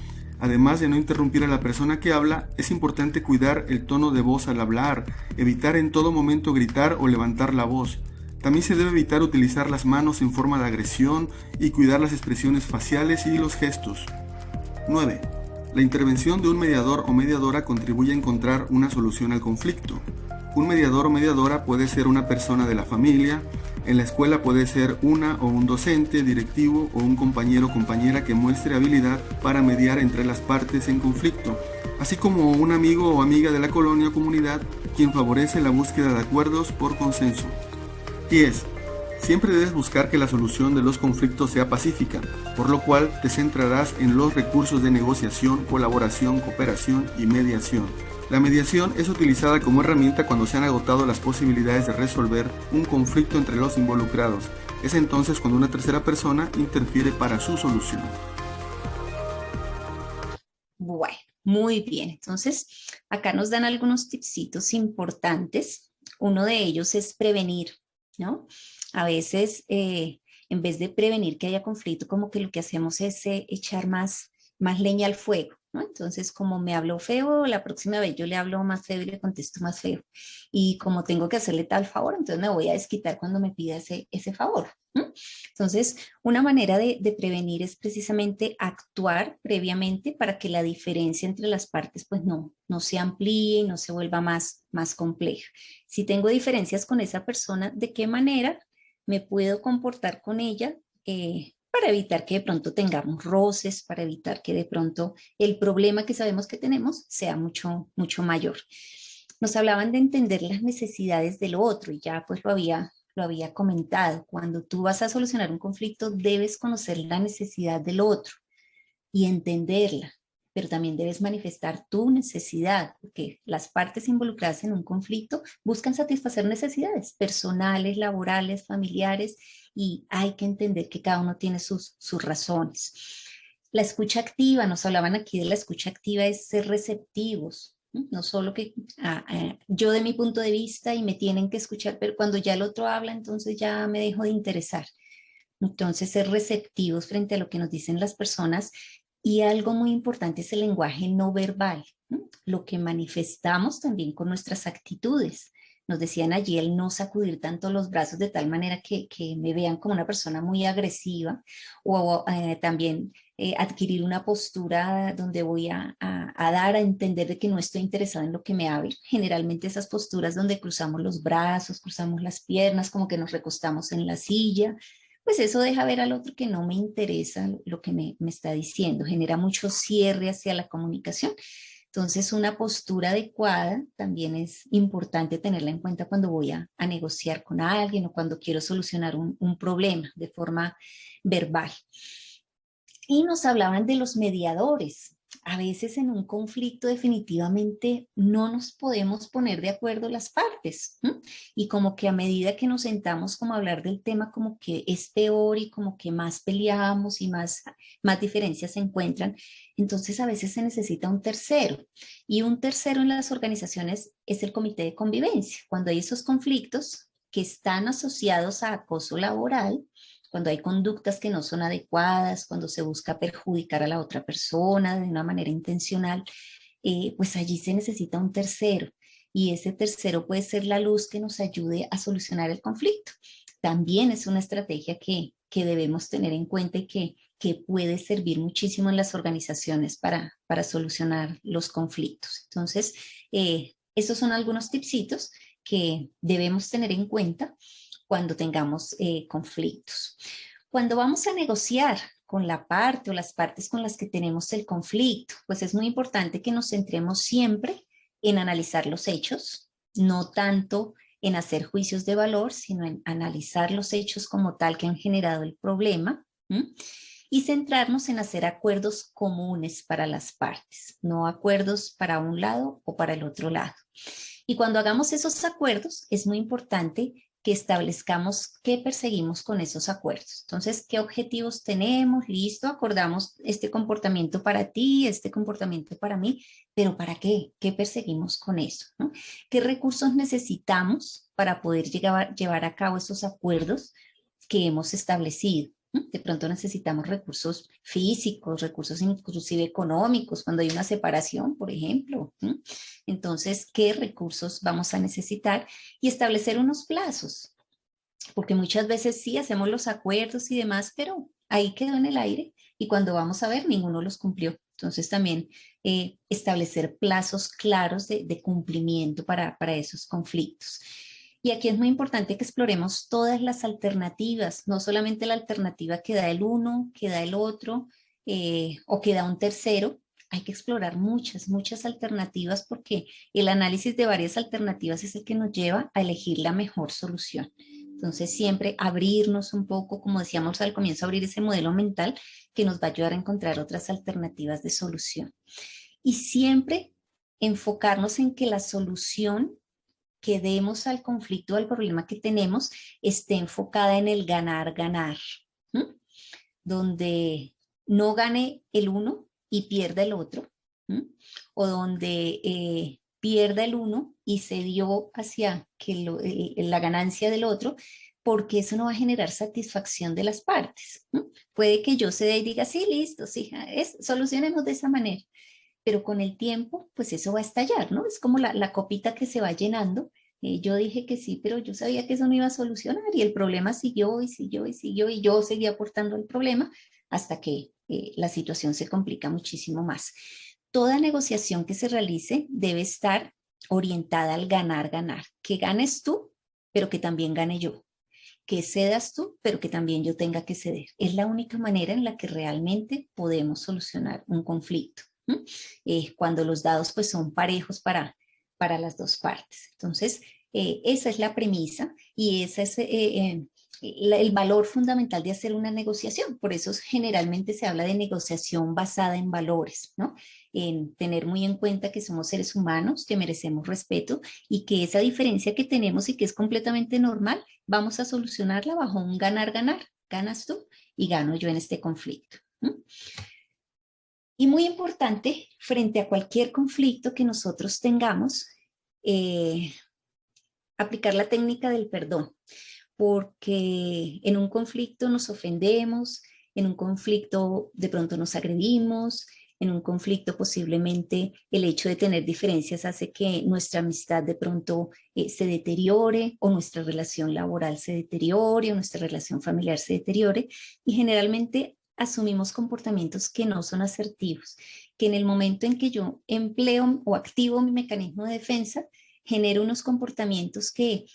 Además de no interrumpir a la persona que habla, es importante cuidar el tono de voz al hablar, evitar en todo momento gritar o levantar la voz. También se debe evitar utilizar las manos en forma de agresión y cuidar las expresiones faciales y los gestos. 9. La intervención de un mediador o mediadora contribuye a encontrar una solución al conflicto. Un mediador o mediadora puede ser una persona de la familia, en la escuela puede ser una o un docente, directivo o un compañero o compañera que muestre habilidad para mediar entre las partes en conflicto, así como un amigo o amiga de la colonia o comunidad quien favorece la búsqueda de acuerdos por consenso. 10. Siempre debes buscar que la solución de los conflictos sea pacífica, por lo cual te centrarás en los recursos de negociación, colaboración, cooperación y mediación. La mediación es utilizada como herramienta cuando se han agotado las posibilidades de resolver un conflicto entre los involucrados. Es entonces cuando una tercera persona interfiere para su solución. Bueno, muy bien. Entonces, acá nos dan algunos tipsitos importantes. Uno de ellos es prevenir, ¿no? A veces, en vez de prevenir que haya conflicto, como que lo que hacemos es echar más leña al fuego, ¿no? Entonces, como me habló feo, la próxima vez yo le hablo más feo y le contesto más feo. Y como tengo que hacerle tal favor, entonces me voy a desquitar cuando me pida ese favor, ¿no? Entonces, una manera de prevenir es precisamente actuar previamente para que la diferencia entre las partes pues no se amplíe y no se vuelva más compleja. Si tengo diferencias con esa persona, ¿de qué manera me puedo comportar con ella para evitar que de pronto tengamos roces, para evitar que de pronto el problema que sabemos que tenemos sea mucho mayor? Nos hablaban de entender las necesidades del otro y ya pues lo había comentado. Cuando tú vas a solucionar un conflicto, debes conocer la necesidad del otro y entenderla, pero también debes manifestar tu necesidad, porque las partes involucradas en un conflicto buscan satisfacer necesidades personales, laborales, familiares, y hay que entender que cada uno tiene sus razones. La escucha activa, nos hablaban aquí de la escucha activa, es ser receptivos. No solo que yo de mi punto de vista y me tienen que escuchar, pero cuando ya el otro habla, entonces ya me dejo de interesar. Entonces, ser receptivos frente a lo que nos dicen las personas. Y algo muy importante es el lenguaje no verbal, ¿no? Lo que manifestamos también con nuestras actitudes. Nos decían allí el no sacudir tanto los brazos de tal manera que me vean como una persona muy agresiva, o también adquirir una postura donde voy a dar a entender de que no estoy interesada en lo que me hable. Generalmente esas posturas donde cruzamos los brazos, cruzamos las piernas, como que nos recostamos en la silla, pues eso deja ver al otro que no me interesa lo que me está diciendo, genera mucho cierre hacia la comunicación. Entonces, una postura adecuada también es importante tenerla en cuenta cuando voy a negociar con alguien o cuando quiero solucionar un problema de forma verbal. Y nos hablaban de los mediadores. A veces en un conflicto definitivamente no nos podemos poner de acuerdo las partes, ¿m? Y como que a medida que nos sentamos como a hablar del tema, como que es peor y como que más peleamos y más diferencias se encuentran. Entonces a veces se necesita un tercero. Y un tercero en las organizaciones es el comité de convivencia. Cuando hay esos conflictos que están asociados a acoso laboral, cuando hay conductas que no son adecuadas, cuando se busca perjudicar a la otra persona de una manera intencional, pues allí se necesita un tercero. Y ese tercero puede ser la luz que nos ayude a solucionar el conflicto. También es una estrategia que debemos tener en cuenta y que puede servir muchísimo en las organizaciones para solucionar los conflictos. Entonces, esos son algunos tipsitos que debemos tener en cuenta cuando tengamos conflictos. Cuando vamos a negociar con la parte o las partes con las que tenemos el conflicto, pues es muy importante que nos centremos siempre en analizar los hechos, no tanto en hacer juicios de valor, sino en analizar los hechos como tal que han generado el problema, ¿m? Y centrarnos en hacer acuerdos comunes para las partes, no acuerdos para un lado o para el otro lado. Y cuando hagamos esos acuerdos, es muy importante que establezcamos qué perseguimos con esos acuerdos. Entonces, ¿qué objetivos tenemos? Listo, acordamos este comportamiento para ti, este comportamiento para mí, pero ¿para qué? ¿Qué perseguimos con eso? ¿No? ¿Qué recursos necesitamos para poder llevar a cabo esos acuerdos que hemos establecido? De pronto necesitamos recursos físicos, recursos inclusive económicos, cuando hay una separación, por ejemplo. Entonces, ¿qué recursos vamos a necesitar? Y establecer unos plazos, porque muchas veces sí hacemos los acuerdos y demás, pero ahí quedó en el aire y cuando vamos a ver, ninguno los cumplió. Entonces, también establecer plazos claros de cumplimiento para esos conflictos. Y aquí es muy importante que exploremos todas las alternativas, no solamente la alternativa que da el uno, que da el otro o que da un tercero. Hay que explorar muchas alternativas porque el análisis de varias alternativas es el que nos lleva a elegir la mejor solución. Entonces siempre abrirnos un poco, como decíamos al comienzo, abrir ese modelo mental que nos va a ayudar a encontrar otras alternativas de solución. Y siempre enfocarnos en que la solución que demos al conflicto o al problema que tenemos esté enfocada en el ganar-ganar, donde no gane el uno y pierda el otro, o donde pierda el uno y se dio hacia la ganancia del otro, porque eso no va a generar satisfacción de las partes. Puede que yo se dé y diga, sí, listo, sí, solucionemos de esa manera, pero con el tiempo, pues eso va a estallar, ¿no? Es como la copita que se va llenando. Yo dije que sí, pero yo sabía que eso no iba a solucionar y el problema siguió y siguió y siguió y yo seguía aportando el problema hasta que la situación se complica muchísimo más. Toda negociación que se realice debe estar orientada al ganar-ganar. Que ganes tú, pero que también gane yo. Que cedas tú, pero que también yo tenga que ceder. Es la única manera en la que realmente podemos solucionar un conflicto. Cuando los dados pues son parejos para las dos partes. Entonces, esa es la premisa y ese es el valor fundamental de hacer una negociación. Por eso generalmente se habla de negociación basada en valores, ¿no? En tener muy en cuenta que somos seres humanos, que merecemos respeto y que esa diferencia que tenemos y que es completamente normal, vamos a solucionarla bajo un ganar-ganar. Ganas tú y gano yo en este conflicto. Y muy importante, frente a cualquier conflicto que nosotros tengamos, aplicar la técnica del perdón, porque en un conflicto nos ofendemos, en un conflicto de pronto nos agredimos, en un conflicto posiblemente el hecho de tener diferencias hace que nuestra amistad de pronto se deteriore o nuestra relación laboral se deteriore o nuestra relación familiar se deteriore y generalmente asumimos comportamientos que no son asertivos, que en el momento en que yo empleo o activo mi mecanismo de defensa, genero unos comportamientos que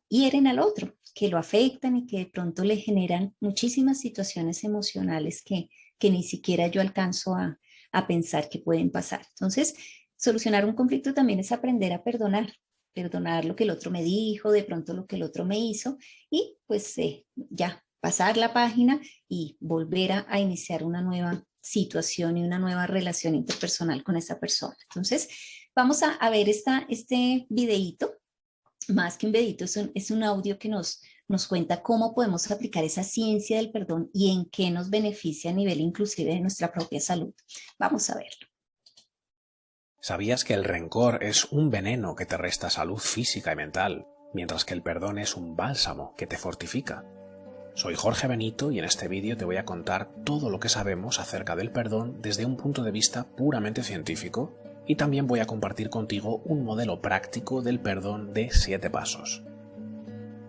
hieren al otro, que lo afectan y que de pronto le generan muchísimas situaciones emocionales que ni siquiera yo alcanzo a a pensar que pueden pasar. Entonces, solucionar un conflicto también es aprender a perdonar. Perdonar lo que el otro me dijo, de pronto lo que el otro me hizo, y pues ya pasar la página y volver a iniciar una nueva situación y una nueva relación interpersonal con esa persona. Entonces, vamos a ver este videíto. Más que un videíto, es un audio que nos cuenta cómo podemos aplicar esa ciencia del perdón y en qué nos beneficia a nivel inclusive de nuestra propia salud. Vamos a verlo. ¿Sabías que el rencor es un veneno que te resta salud física y mental, mientras que el perdón es un bálsamo que te fortifica? Soy Jorge Benito y en este vídeo te voy a contar todo lo que sabemos acerca del perdón desde un punto de vista puramente científico, y también voy a compartir contigo un modelo práctico del perdón de 7 pasos.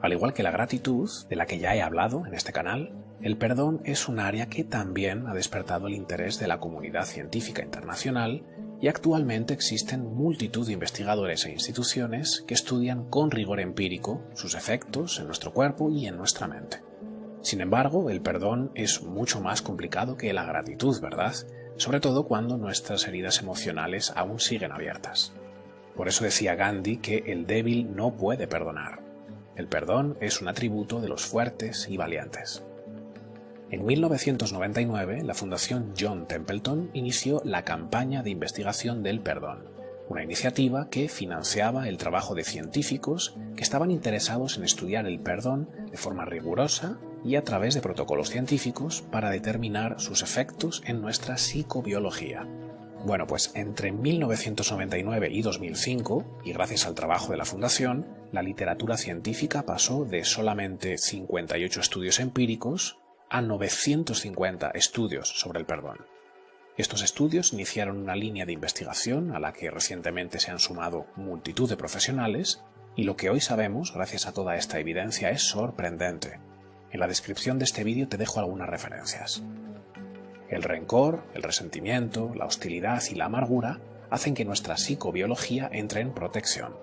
Al igual que la gratitud, de la que ya he hablado en este canal, el perdón es un área que también ha despertado el interés de la comunidad científica internacional, y actualmente existen multitud de investigadores e instituciones que estudian con rigor empírico sus efectos en nuestro cuerpo y en nuestra mente. Sin embargo, el perdón es mucho más complicado que la gratitud, ¿verdad? Sobre todo cuando nuestras heridas emocionales aún siguen abiertas. Por eso decía Gandhi que el débil no puede perdonar. El perdón es un atributo de los fuertes y valientes. En 1999, la Fundación John Templeton inició la campaña de investigación del perdón, una iniciativa que financiaba el trabajo de científicos que estaban interesados en estudiar el perdón de forma rigurosa y a través de protocolos científicos para determinar sus efectos en nuestra psicobiología. Bueno, pues entre 1999 y 2005, y gracias al trabajo de la Fundación, la literatura científica pasó de solamente 58 estudios empíricos a 950 estudios sobre el perdón. Estos estudios iniciaron una línea de investigación a la que recientemente se han sumado multitud de profesionales, y lo que hoy sabemos gracias a toda esta evidencia es sorprendente. En la descripción de este vídeo te dejo algunas referencias. El rencor, el resentimiento, la hostilidad y la amargura hacen que nuestra psicobiología entre en protección.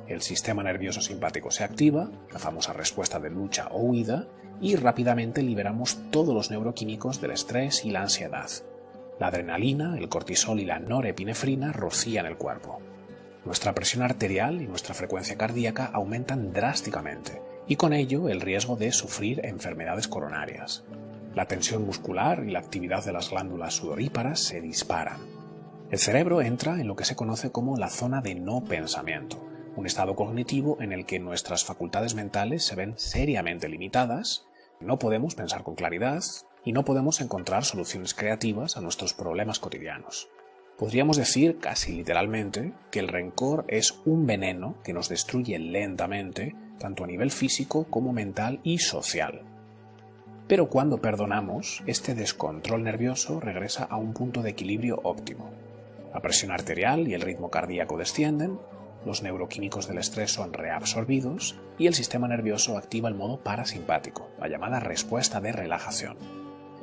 El sistema nervioso simpático se activa, la famosa respuesta de lucha o huida, y rápidamente liberamos todos los neuroquímicos del estrés y la ansiedad. La adrenalina, el cortisol y la norepinefrina rocían el cuerpo. Nuestra presión arterial y nuestra frecuencia cardíaca aumentan drásticamente, y con ello el riesgo de sufrir enfermedades coronarias. La tensión muscular y la actividad de las glándulas sudoríparas se disparan. El cerebro entra en lo que se conoce como la zona de no pensamiento, un estado cognitivo en el que nuestras facultades mentales se ven seriamente limitadas, no podemos pensar con claridad y no podemos encontrar soluciones creativas a nuestros problemas cotidianos. Podríamos decir, casi literalmente, que el rencor es un veneno que nos destruye lentamente, tanto a nivel físico como mental y social. Pero cuando perdonamos, este descontrol nervioso regresa a un punto de equilibrio óptimo. La presión arterial y el ritmo cardíaco descienden, los neuroquímicos del estrés son reabsorbidos y el sistema nervioso activa el modo parasimpático, la llamada respuesta de relajación.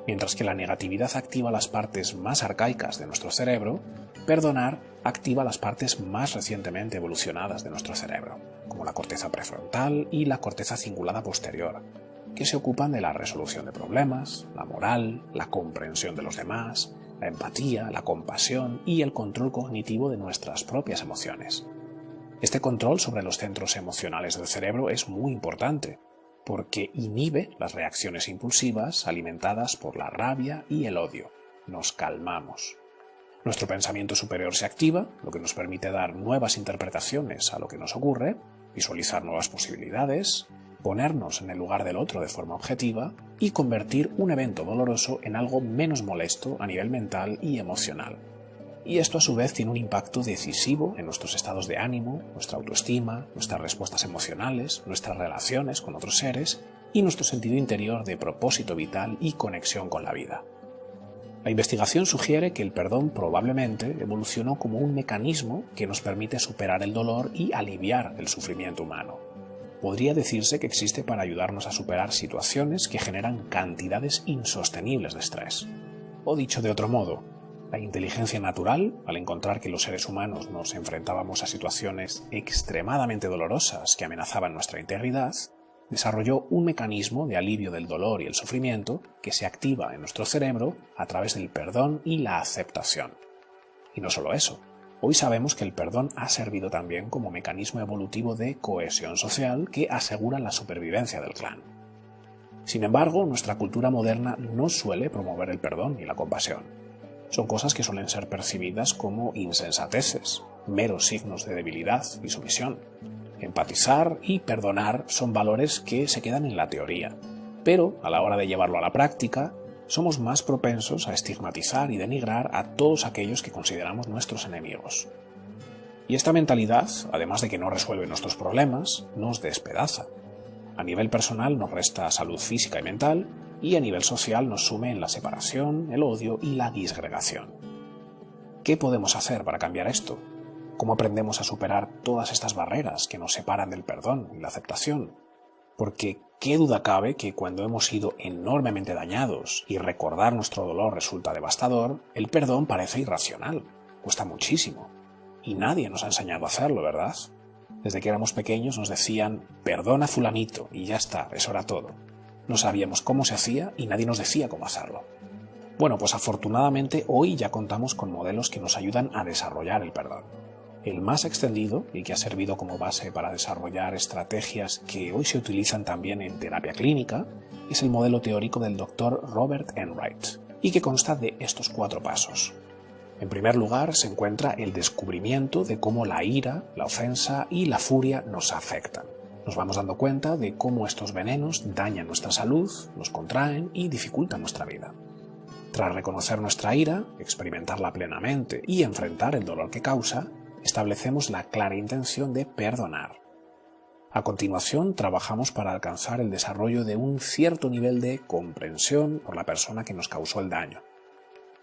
Mientras que la negatividad activa las partes más arcaicas de nuestro cerebro, perdonar activa las partes más recientemente evolucionadas de nuestro cerebro, como la corteza prefrontal y la corteza cingulada posterior, que se ocupan de la resolución de problemas, la moral, la comprensión de los demás, la empatía, la compasión y el control cognitivo de nuestras propias emociones. Este control sobre los centros emocionales del cerebro es muy importante, porque inhibe las reacciones impulsivas alimentadas por la rabia y el odio. Nos calmamos. Nuestro pensamiento superior se activa, lo que nos permite dar nuevas interpretaciones a lo que nos ocurre, visualizar nuevas posibilidades, ponernos en el lugar del otro de forma objetiva y convertir un evento doloroso en algo menos molesto a nivel mental y emocional. Y esto a su vez tiene un impacto decisivo en nuestros estados de ánimo, nuestra autoestima, nuestras respuestas emocionales, nuestras relaciones con otros seres y nuestro sentido interior de propósito vital y conexión con la vida. La investigación sugiere que el perdón probablemente evolucionó como un mecanismo que nos permite superar el dolor y aliviar el sufrimiento humano. Podría decirse que existe para ayudarnos a superar situaciones que generan cantidades insostenibles de estrés. O dicho de otro modo, la inteligencia natural, al encontrar que los seres humanos nos enfrentábamos a situaciones extremadamente dolorosas que amenazaban nuestra integridad, desarrolló un mecanismo de alivio del dolor y el sufrimiento que se activa en nuestro cerebro a través del perdón y la aceptación. Y no solo eso, hoy sabemos que el perdón ha servido también como mecanismo evolutivo de cohesión social que asegura la supervivencia del clan. Sin embargo, nuestra cultura moderna no suele promover el perdón y la compasión. Son cosas que suelen ser percibidas como insensateces, meros signos de debilidad y sumisión. Empatizar y perdonar son valores que se quedan en la teoría, pero a la hora de llevarlo a la práctica, somos más propensos a estigmatizar y denigrar a todos aquellos que consideramos nuestros enemigos. Y esta mentalidad, además de que no resuelve nuestros problemas, nos despedaza. A nivel personal nos resta salud física y mental, y a nivel social nos sume en la separación, el odio y la disgregación. ¿Qué podemos hacer para cambiar esto? ¿Cómo aprendemos a superar todas estas barreras que nos separan del perdón y la aceptación? Porque qué duda cabe que cuando hemos sido enormemente dañados y recordar nuestro dolor resulta devastador, el perdón parece irracional, cuesta muchísimo. Y nadie nos ha enseñado a hacerlo, ¿verdad? Desde que éramos pequeños nos decían, perdona fulanito, y ya está, eso era todo. No sabíamos cómo se hacía y nadie nos decía cómo hacerlo. Bueno, pues afortunadamente hoy ya contamos con modelos que nos ayudan a desarrollar el perdón. El más extendido, y que ha servido como base para desarrollar estrategias que hoy se utilizan también en terapia clínica, es el modelo teórico del Dr. Robert Enright, y que consta de estos 4 pasos. En primer lugar, se encuentra el descubrimiento de cómo la ira, la ofensa y la furia nos afectan. Nos vamos dando cuenta de cómo estos venenos dañan nuestra salud, nos contraen y dificultan nuestra vida. Tras reconocer nuestra ira, experimentarla plenamente y enfrentar el dolor que causa, establecemos la clara intención de perdonar. A continuación, trabajamos para alcanzar el desarrollo de un cierto nivel de comprensión por la persona que nos causó el daño.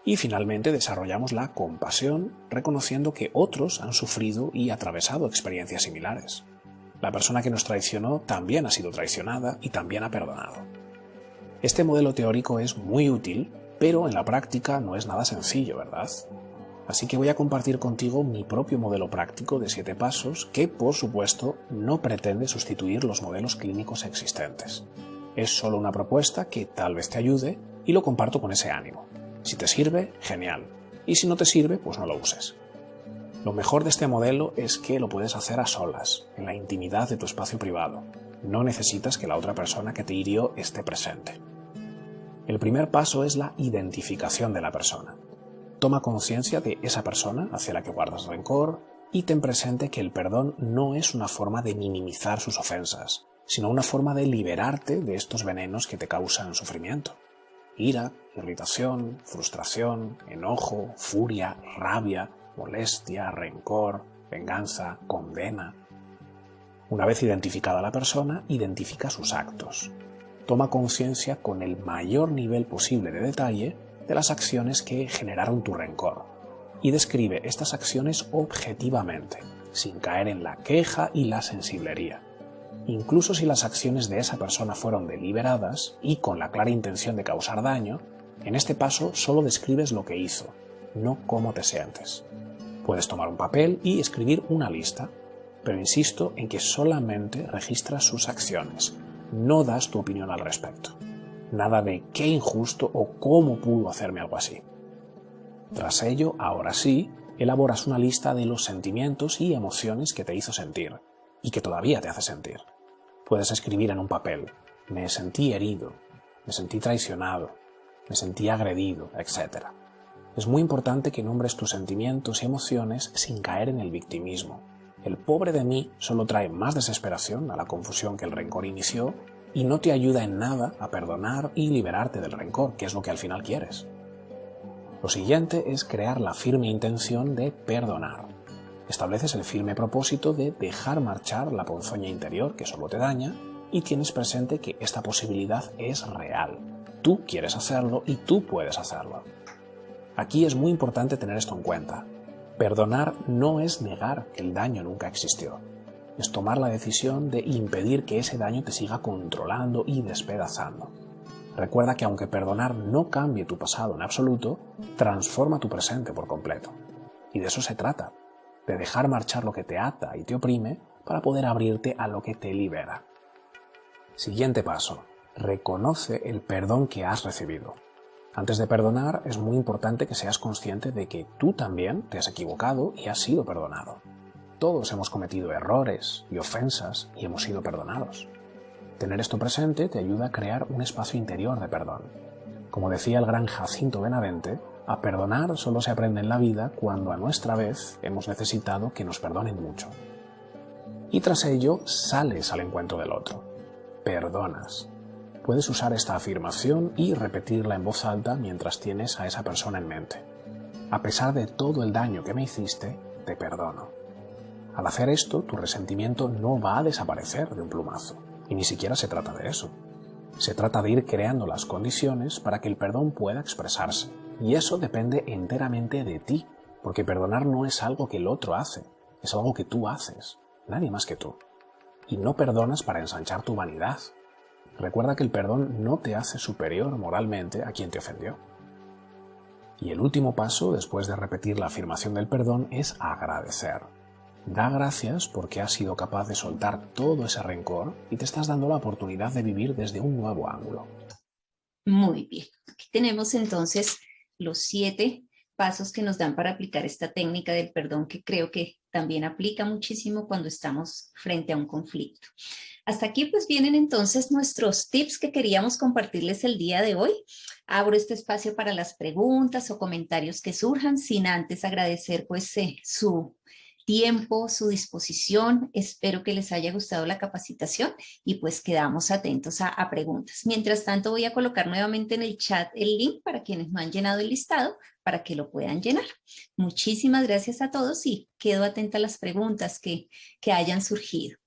Y finalmente desarrollamos la compasión, reconociendo que otros han sufrido y atravesado experiencias similares. La persona que nos traicionó también ha sido traicionada y también ha perdonado. Este modelo teórico es muy útil, pero en la práctica no es nada sencillo, ¿verdad? Así que voy a compartir contigo mi propio modelo práctico de 7 pasos que, por supuesto, no pretende sustituir los modelos clínicos existentes. Es solo una propuesta que tal vez te ayude y lo comparto con ese ánimo. Si te sirve, genial. Y si no te sirve, pues no lo uses. Lo mejor de este modelo es que lo puedes hacer a solas, en la intimidad de tu espacio privado. No necesitas que la otra persona que te hirió esté presente. El primer paso es la identificación de la persona. Toma conciencia de esa persona hacia la que guardas rencor y ten presente que el perdón no es una forma de minimizar sus ofensas, sino una forma de liberarte de estos venenos que te causan sufrimiento. Ira, irritación, frustración, enojo, furia, rabia, molestia, rencor, venganza, condena. Una vez identificada la persona, identifica sus actos. Toma conciencia con el mayor nivel posible de detalle de las acciones que generaron tu rencor y describe estas acciones objetivamente, sin caer en la queja y la sensiblería. Incluso si las acciones de esa persona fueron deliberadas y con la clara intención de causar daño, en este paso solo describes lo que hizo, no cómo te sientes. Puedes tomar un papel y escribir una lista, pero insisto en que solamente registras sus acciones, no das tu opinión al respecto. Nada de qué injusto o cómo pudo hacerme algo así. Tras ello, ahora sí, elaboras una lista de los sentimientos y emociones que te hizo sentir y que todavía te hace sentir. Puedes escribir en un papel: me sentí herido, me sentí traicionado, me sentí agredido, etc. Es muy importante que nombres tus sentimientos y emociones sin caer en el victimismo. El pobre de mí solo trae más desesperación a la confusión que el rencor inició y no te ayuda en nada a perdonar y liberarte del rencor, que es lo que al final quieres. Lo siguiente es crear la firme intención de perdonar. Estableces el firme propósito de dejar marchar la ponzoña interior que solo te daña y tienes presente que esta posibilidad es real. Tú quieres hacerlo y tú puedes hacerlo. Aquí es muy importante tener esto en cuenta. Perdonar no es negar que el daño nunca existió. Es tomar la decisión de impedir que ese daño te siga controlando y despedazando. Recuerda que aunque perdonar no cambie tu pasado en absoluto, transforma tu presente por completo. Y de eso se trata, de dejar marchar lo que te ata y te oprime para poder abrirte a lo que te libera. Siguiente paso. Reconoce el perdón que has recibido. Antes de perdonar, es muy importante que seas consciente de que tú también te has equivocado y has sido perdonado. Todos hemos cometido errores y ofensas y hemos sido perdonados. Tener esto presente te ayuda a crear un espacio interior de perdón. Como decía el gran Jacinto Benavente, a perdonar solo se aprende en la vida cuando a nuestra vez hemos necesitado que nos perdonen mucho. Y tras ello, sales al encuentro del otro. Perdonas. Puedes usar esta afirmación y repetirla en voz alta mientras tienes a esa persona en mente. A pesar de todo el daño que me hiciste, te perdono. Al hacer esto, tu resentimiento no va a desaparecer de un plumazo. Y ni siquiera se trata de eso. Se trata de ir creando las condiciones para que el perdón pueda expresarse. Y eso depende enteramente de ti, porque perdonar no es algo que el otro hace, es algo que tú haces, nadie más que tú. Y no perdonas para ensanchar tu vanidad. Recuerda que el perdón no te hace superior moralmente a quien te ofendió. Y el último paso, después de repetir la afirmación del perdón, es agradecer. Da gracias porque has sido capaz de soltar todo ese rencor y te estás dando la oportunidad de vivir desde un nuevo ángulo. Muy bien. Aquí tenemos entonces los 7 pasos que nos dan para aplicar esta técnica del perdón, que creo que también aplica muchísimo cuando estamos frente a un conflicto. Hasta aquí pues vienen entonces nuestros tips que queríamos compartirles el día de hoy. Abro este espacio para las preguntas o comentarios que surjan, sin antes agradecer pues su tiempo, su disposición. Espero que les haya gustado la capacitación y pues quedamos atentos a preguntas. Mientras tanto voy a colocar nuevamente en el chat el link para quienes no han llenado el listado para que lo puedan llenar. Muchísimas gracias a todos y quedo atenta a las preguntas que hayan surgido.